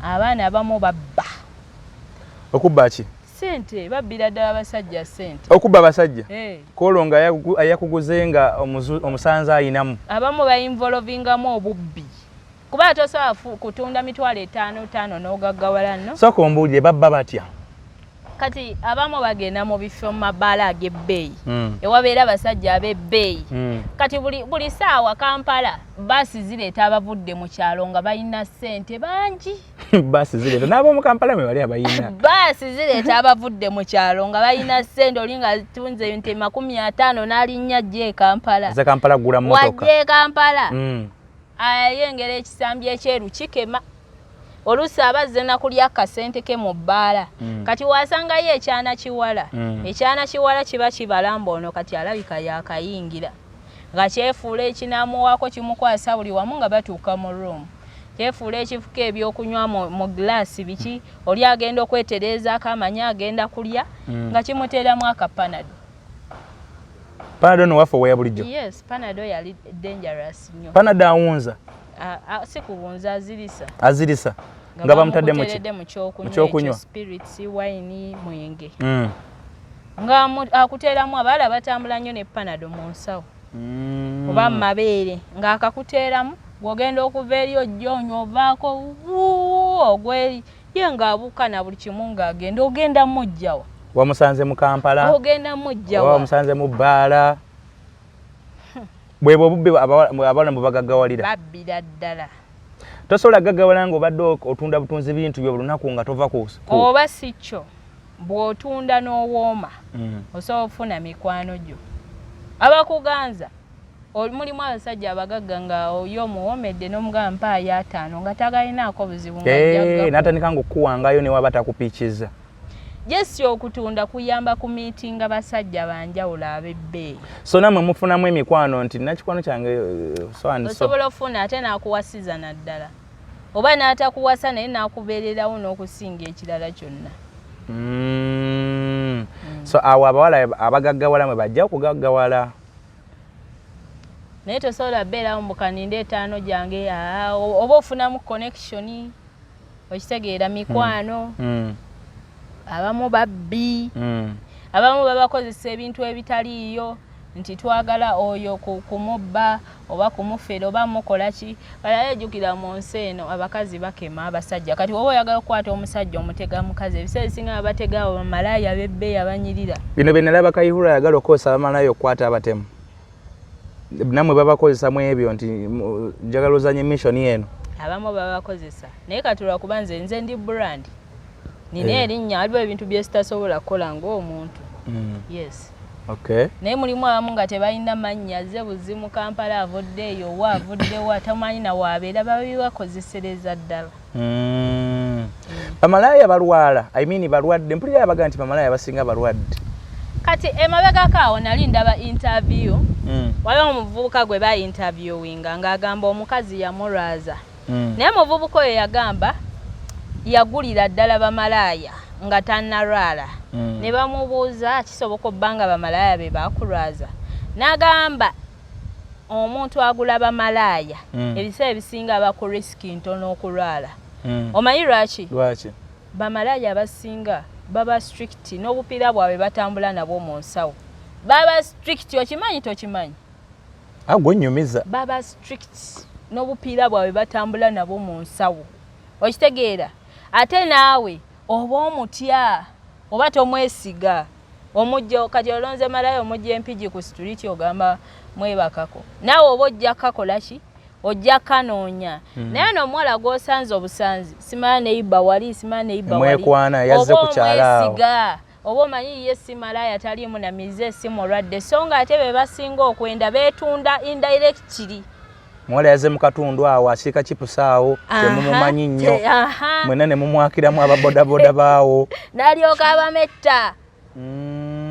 abaana abamu babba okubba ki sente babbira ddala abasajja sente okubba abasajja kolo nga ayakuguze nga omusanze ayinamu abamu bayinvolovingamu obubbi kuba tosobola kutunda mitwalo 5 n'ogaggawala nno sooka ombuulire babba batya kati abamu bagenda mu bifo mu mabaala ag'ebbeeyi ewabeera abasajja ab'ebbeeyi kati buli saawa Kampala baasi zireeta abavudde mu kyalo nga balina ssente bangi baasi zireeta n'ab'omu Kampala mwe bali abayina baasi zireeta abavudde mu kyalo nga balina ssente oli nga tunze ente 50 n'alinnya ajja e Kampala ze Kampala gula mmotoka wajja e Kampala ayengera ekisambi ekyeru kikema olusi abazze na kulya akasente ke mu bbaala kati wasangayo ekyana kiwala ekyana kiwala kiba kibalamba ono kati alabika yakayingira nga kyefuula ekinaamuwaako kimukwasa buli wamu nga batuuka mu room kyefuula ekifuka ebyokunywa mu glaasi biki oli agenda okwetereezaako amanya agenda kulya nga kimuteeramu akapanado panado no wafa weya bulijjo yes panado yali dangerous nnyo panado awunza si kuwunza azirisa nga bamutadde mu kyokunywa spirits wine mwenge nga akuteeramu abaala batambula nnyo ne panado mu nsawo oba mu mabeere nga akakuteeramu bw'ogenda okuva eri ojjonywa ovaako ogweri ye ng'abuuka na buli kimu ng'agenda ogenda mujjawa wamusanze mu Kampala ogenda mujjawa wamusanze mu bbaala bwebo obubbi abaana bwe bagaggawalira babbira ddala tosobola gaggawala ng'obadde otunda butunzi bintu byo bulunaku nga tova ku oba si kyo bw'otunda n'owooma osobola okufuna mikwano gyo abakuganza mulimu abasajja abagagga nga oyo omuwoomedde n'omugamba mpaayo 5 nga tagalinaako buzibu n'atandika ng'okuwangayo ne waba takupiikiza jesi okutunda kuyamba ku meetinga basajja banjawulo ab'ebbeeyi so namwe mufunamu emikwano nti nakikwano kyange osobola ofuna ate n'akuwasiza naddala oba n'atakuwasa naye n'akubeererawo n'okusinga ekirala kyonna. So awo abawala abagaggawala mwe bajja okugaggawala. Naye tosobola beerawo mu kaninde etaano gyange oba ofunamu connection okitegeera mikwano. Abamu babbi, abamu babakozesa ebintu ebitaliiyo nti twagala oyo kumubba oba kumufera oba mukola ki. Kale ejjukira mu nsi eno abakazi bakema abasajja. Kati wowe oyagala okukwata omusajja omutega mukazi ebiseera ebisinga abatega abo Malaya bebbe abanyirira. Bino bye nalaba Kayihura ayagala okukozesa Malaya okukwata abatemu. Namwe babakozesa mu ebyo nti njagala ozanye mission eno. Abamu babakozesa. Naye katulwa kuba nze ndi brand. Nina erinnya waliwo ebintu bye sitasobola kukola ng'omuntu. Yes. Okay. Naye mulimu abamu nga tebalina mannya ze buzimu Kampala avoddeeyo wa avoddewa tamanyi na waabeera babibakozesereza ddala. Bamalaya balwala, I mean balwadde, mpulira abaga nti Bamalaya basinga balwadde. Kati emabegako awo nali ndaba interview. Waliwo omuvubuka gwe ba interviewinga ng'agamba omukazi yamulwaza. Naye omuvubuka oyo yagamba yagulira ddala Bamalaya nga tannalwala. Ne bamubuuza kisoboka obbanga Bamalaya be bakulwaza. N'agamba omuntu agula Bamalaya ebiseera ebisinga aba ku riski ntono okulwala. Omanyi lwaki? Lwaki? Bamalaya abasinga baba strict n'obupiira bwabwe batambula nabwo mu nsawo. Baba strict okimanyi tokimanyi? Gwennyumiza. Baba strict n'obupiira bwabwe batambula nabwo mu nsawo. Okitegeera? Ate naawe oba omutya oba tomwesiga omujja kati olonze Malaya omujja empigi ku street ogamba mwebakako. Naawe oba ojja kakola ki? Ojja kanoonya. Naye n'omuwala gw'osanze obusanzi simala neiba wali simala neiba wali. Mwekwana yazze ku kyala awo. Oba omanyi ye si Malaya taliimu na mize si mulwadde so nga ate be basinga okwenda beetunda indirectly. Mwala yaze mu katundu awo asiika kipusaawo temumumanyi nnyo mwena ne mumwakiramu ababodaboda baawo n'alyoka abametta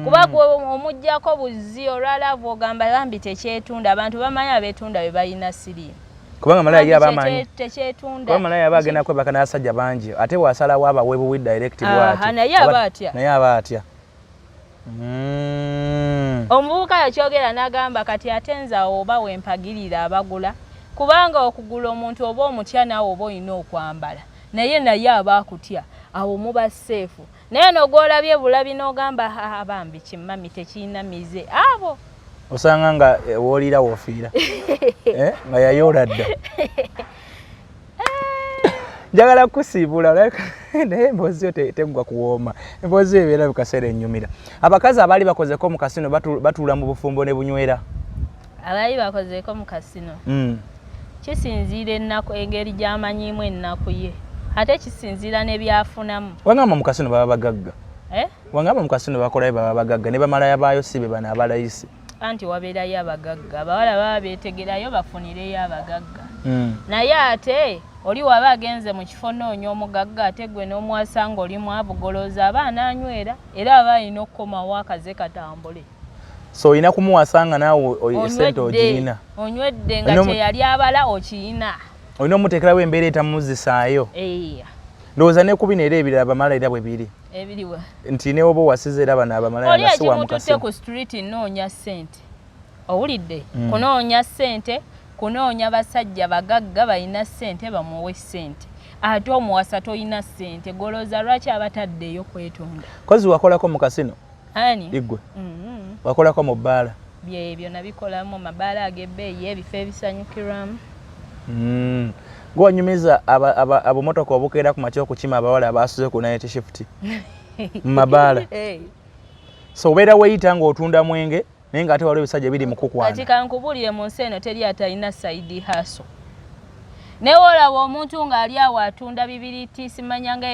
kuba omuggyako buzzi olwalaavu ogamba bambi tekyetunda abantu bamanyi abeetunda be balina siriimu kubanga Malaya ye abamanyi tekyetunda kuba Malaya bagenda kwebaka n'abasajja bangi ate wasalawo abawe buwi direct bw'ati naye aba atya omuvubuka yakyogera n'agamba kati atenza oba wempagirira abagula kubanga okugula omuntu oba omutya naawe oba olina okwambala naye aba akutya awo muba seefu naye n'ogwolabye bulabi n'ogamba abambi kimmami tekirina mize abo osanga nga woolira woofiira nga yayoola dda njagala kusiibula naye emboozi yo teggwa kuwooma emboozi yo ebeera bikaseera ennyumira abakazi abaali bakozeko mu kasino batuula mu bufumbo ne bunywera abaali bakozeko mu kasino kisinziira ennaku engeri gy'amanyiimu ennaku ye ate kisinziira ne byafunamu wangamba mu kasino baba bagagga wangamba mu kasino bakolayo baba bagagga ne Bamalaya baayo si be bano abalayisi anti wabeerayo abagagga abawala baba beetegerayo bafunireyo abagagga naye ate oli waba agenze mu kifo noonya omugagga ate gwe n'omuwasa ng'oli mwavu golooza abaana anywera era aba alina okukomawo akaze katambule so olina kumuwasa nga naawe esente ogirina onywedde nga kyeyali abala okiyina olina omuteekerawo embeera etamuzisaayo ndowooza ne kubino era ebirala Bamalaya bwe biri ebiriwa nti ne oba owasize era bano Abamalaya nga si wa mukasi ku street noonya ssente owulidde kunoonya ssente kunoonya basajja bagagga balina ssente bamuwe ssente ate omuwasa toyina ssente golooza lwaki abataddeyo kwetonda kozi wakolako mu kasino ani igwe wakolako mu bbaala byebyo nabikolamu mabaala ag'ebbeeyi ebifo ebisanyukirwamu gwanyumiza abumotoka obukeera ku makya okukima abawala abasuze ku night shift mu mabaala so obeera weeyita ng'otunda mwenge naye nga ate waliwo ebisajja biri mu kukwana kati kankubulire mu nsi eno teri atalina side hustle naye olaba omuntu ng'ali awo atunda bibiriti simanyanga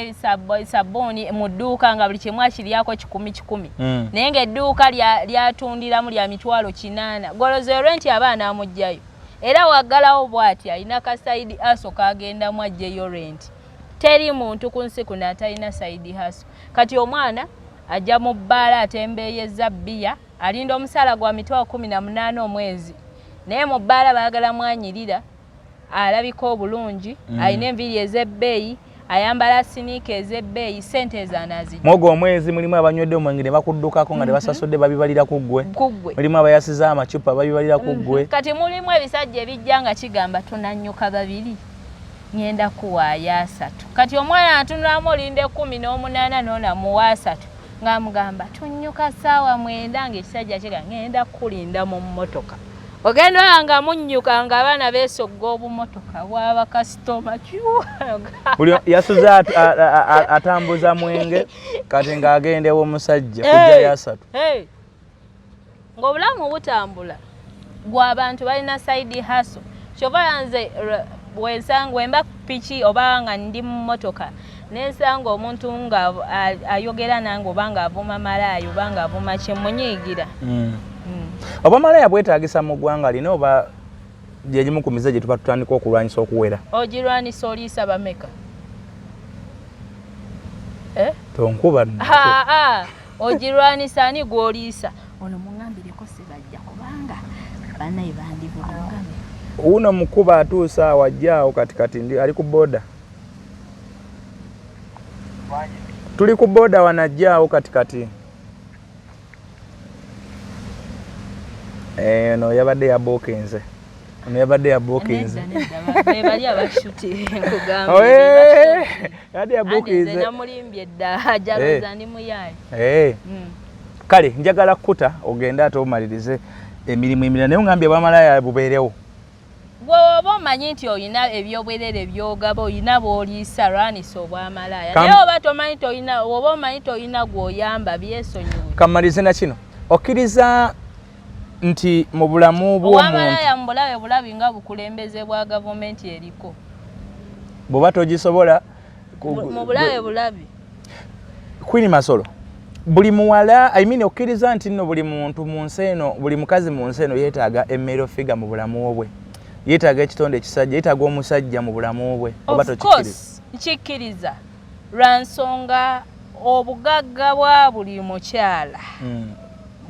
sabbuuni mu dduuka nga buli kimu akiryako 10 naye ng'edduuka lyatundiramu lya mitwalo 8 golozerwe nti abaana amugjayo era waggalawo bw'ati alina ka side hustle kagendamu ajjeyo rent teri muntu ku nsi kuno atalina side hustle kati omwana ajja mu bbaala atembeeyeza bbiya alinda omusaala gwa mitwalo 18 omwezi naye mu bbaala baagala mwanyirira alabika obulungi alina enviri ez'ebbeeyi ayambala siniika ez'ebbeeyi sente ezanazi mwogo omwezi mulimu abanywedde omwenge ne bakuddukako nga ne basasudde babibalira ku ggwe mulimu abayasiza amacupa babibalira ku ggwe kati mulimu ebisajja ebijja nga kigamba tunannyuka babiri ngenda kuwaayo 3 kati omwana atunulamu olinde 18 nona muwa 3 ng'amugamba tunnyuka ssaawa 9 ng'ekisajja kiga ngenda kulinda mu mmotoka ogenda nga munnyuka nga abaana beesogga obumotoka bwaba kasitoma buli yasuza atambuza mwenge kati ng'agendewo omusajja kujja 3 ng'obulamu butambula gw'abantu balina side hustle kyova yanze bwensanga emba piki oba nga ndi mu mmotoka nensanga omuntu nga ayogera nange oba nga avuma Malaya oba nga avuma kyemunyiigira oba Malaya bwetaagisa mu ggwanga lino oba gyegimu ku mize gye tuba tutandika okulwanyisa okuwera ogirwanisa oliisa bameka tonkuba ogirwanisa ani gw'oliisa ono muŋambireko sibajja kubanga bannaye bandibulungame uno mukuba atuusa awajjaawo katikati ndi ali ku boda tuli ku boda wanajjaawo katikati no yabadde yabuukinze ono yabadde yabuukinze bali abashuti nkugamba yabadde yabuukinze namulimbye dda jaloza ndi muyayi kale njagala kuta ogende ate omalirize emirimu emirala naye ongambye Bwamalaya bubeerewo bw'oba omanyi nti olina ebyobwerere byogaba olina bw'oliisa lwanisa Obwamalaya naye oba tomanyi tolina oba omanyi tolina gw'oyamba byesonyiwe kammalize na kino okkiriza nti mu bulamu bw'omuntu Obwamalaya mu bulabe nga bukulembeze bwa gavumenti eriko bw'oba togisobola mu bulabe Queen Masolo buli muwala okkiriza nti nno buli muntu mu nsi eno buli mukazi mu nsi eno yeetaaga emmero figa mu bulamu bwe yeetaaga ekitonde ekisajja yeetaaga omusajja mu bulamu bwe oba tokikkiriza lwa nsonga obugagga bwa buli mukyala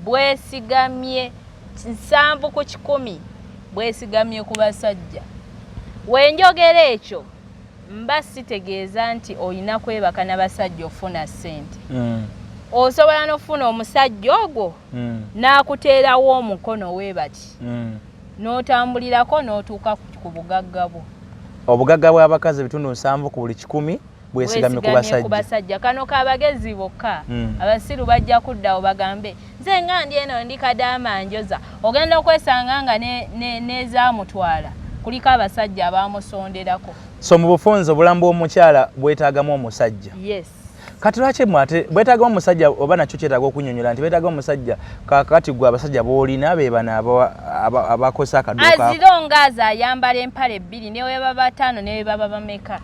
bwesigamye 7 ku 10 bwesigamye ku basajja wenjogera ekyo mba sitegeeza nti olina kwebaka n'abasajja ofuna ssente osobola n'ofuna omusajja ogwo n'akuteerawo omukono weebati n'otambulirako n'otuuka ku bugagga bwo obugagga bw'abakazi bitundu 7 ku buli 10 bwesigamye ku basajja kano kabagezi bokka abasiru bajja kuddawo bagambe nze nga ndi eno ndi Kadaama Njoza ogenda okwesanga nga nezaamutwala kuliko abasajja abamusonderako so mu bufunze obulamu bw'omukyala bwetaagamu omusajja yes kati lwaki mwate bwetaagamu omusajja oba nakyo kyetaaga okunnyonnyola nti bwetaagamu omusajja kakati gwe abasajja boolina be bano abakosa akaduuka azironga azayambala empale 2 ne we baba 5 ne we baba bameka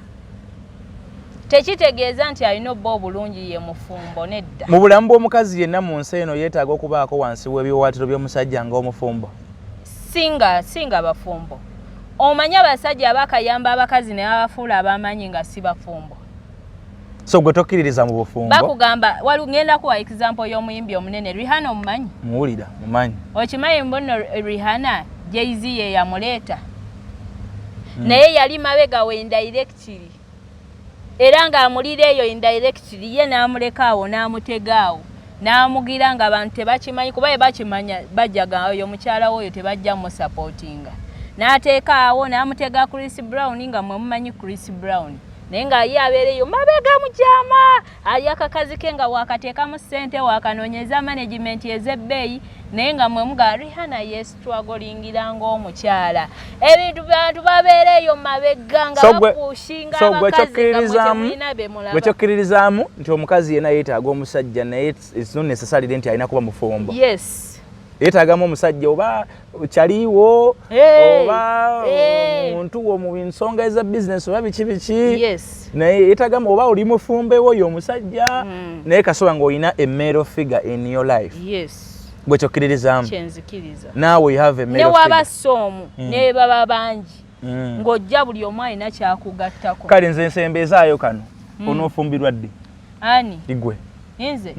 tekitegeeza nti alina obba obulungi ye mufumbo nedda mu bulamu bw'omukazi yenna mu nsi eno yeetaaga okubaako wansi w'ebiwawaatiro by'omusajja ng'omufumbo singa bafumbo omanya abasajja abakayamba abakazi ne babafuula abamanyi nga si bafumbo so gwe tokkiririza mu bufumbo bakugamba ngenda kuwa example y'omuyimbi omunene Rihanna omumanyi muwulira mumanyi okimanyi mbuno Rihanna Jay-Z ye yamuleeta naye yali mabega we indirectly era ng'amulira eyo indirectly ye n'amulekaawo n'amutegaawo n'amugira nga abantu tebakimanyi kuba ye bakimanya bajjaga oyo mukyala we oyo tebajja musupportinga n'ateekaawo n'amutega Chris Brown nga mwe mumanyi Chris Brown naye nga ye abeereyo mabega mukyama ali akakazi ke nga wakateekamu ssente wakanoonyeza management ez'ebbeeyi naye nga mwe muga Rihanna yestruggolingira ng'omukyala ebintu bantu babeereyo mabega nga bapuushinga abakazi nga mulina bemulaba gwekyokkirizaamu nti omukazi yenna yeetaaga omusajja naye it's not necessary nti alina kuba mufumbo yes yeetaagamu omusajja oba kyaliiwo oba omuntu wo mu nsonga eza bizinesi oba biki naye yeetaagamu oba oli mufumbewo oyo omusajja naye kasoba ng'olina a male figure in your life bwe kyokkiririzaamu naawe you have a male figure newaba soomu ne baba bangi ng'ojja buli omu alina kyakugattako kale nze nsembezaayo kano onoofumbirwa ddi ani igwe nze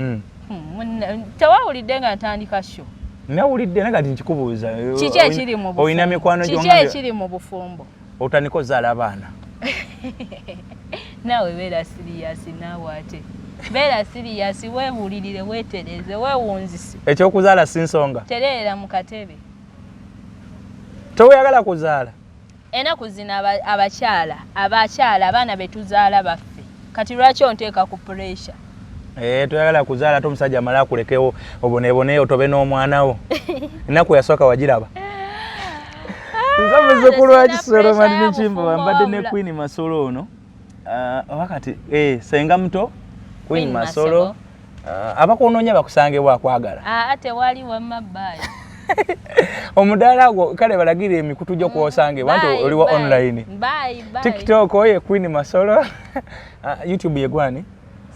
tewawulidde nga ntandika sho nawulidde naga nti nkikubuuza kiki ekiri mu bufumbo olina mikwano kiki ekiri mu bufumbo otandika ozaala abaana. Nawe beera serious naawe ate. Beera serious weebulirire weetereze weewunzise. Ekyokuzaala si nsonga. Tereera mu katebe. Toyagala kuzaala. Enaku zino abakyala abaana betuzaala baffe. Kati lwaki onteeka ku pressure? Toyagala kuzaala ate omusajja amala akulekewo obonebone otobe n'omwana wo. Enaku yasooka wagiraba. Nze muzzukulu wa Kisolo Martin Kimbo mbadde ne Queen Masolo ono. Wakati senga muto Queen Masolo. Abakonoonya bakusange bwakwagala. Ate wali wamabbayi. Omudaala gwo kale balagire emikutu gyo kwosange bantu oliwa online. Bye. TikTok oye Queen Masolo. YouTube ye gwani?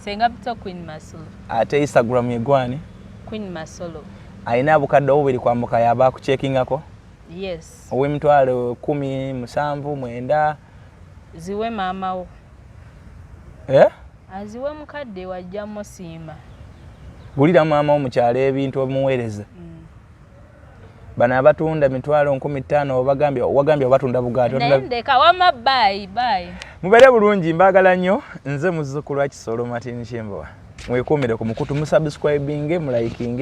Senga muto Queen Masolo. Ate Instagram ye gwani? Queen Masolo. Aina abukadde obubiri kwambuka yaba ku checkingako? Yes. Ow'emitwalo 10, 7, 9. Ziwe maama wo. Aziwe mukadde wajja musiima. Gulira maama wo mukyalo ebintu omuweereza. Bana abatunda mitwalo 15 wagambye obatunda bugaati. Ndeka wama bye. Mubeere bulungi mbagala nnyo nze muzzukulu wa Kisolo Martin Kimbo. Mwekuumire ku mukutu musubscribinge, mulayikinge.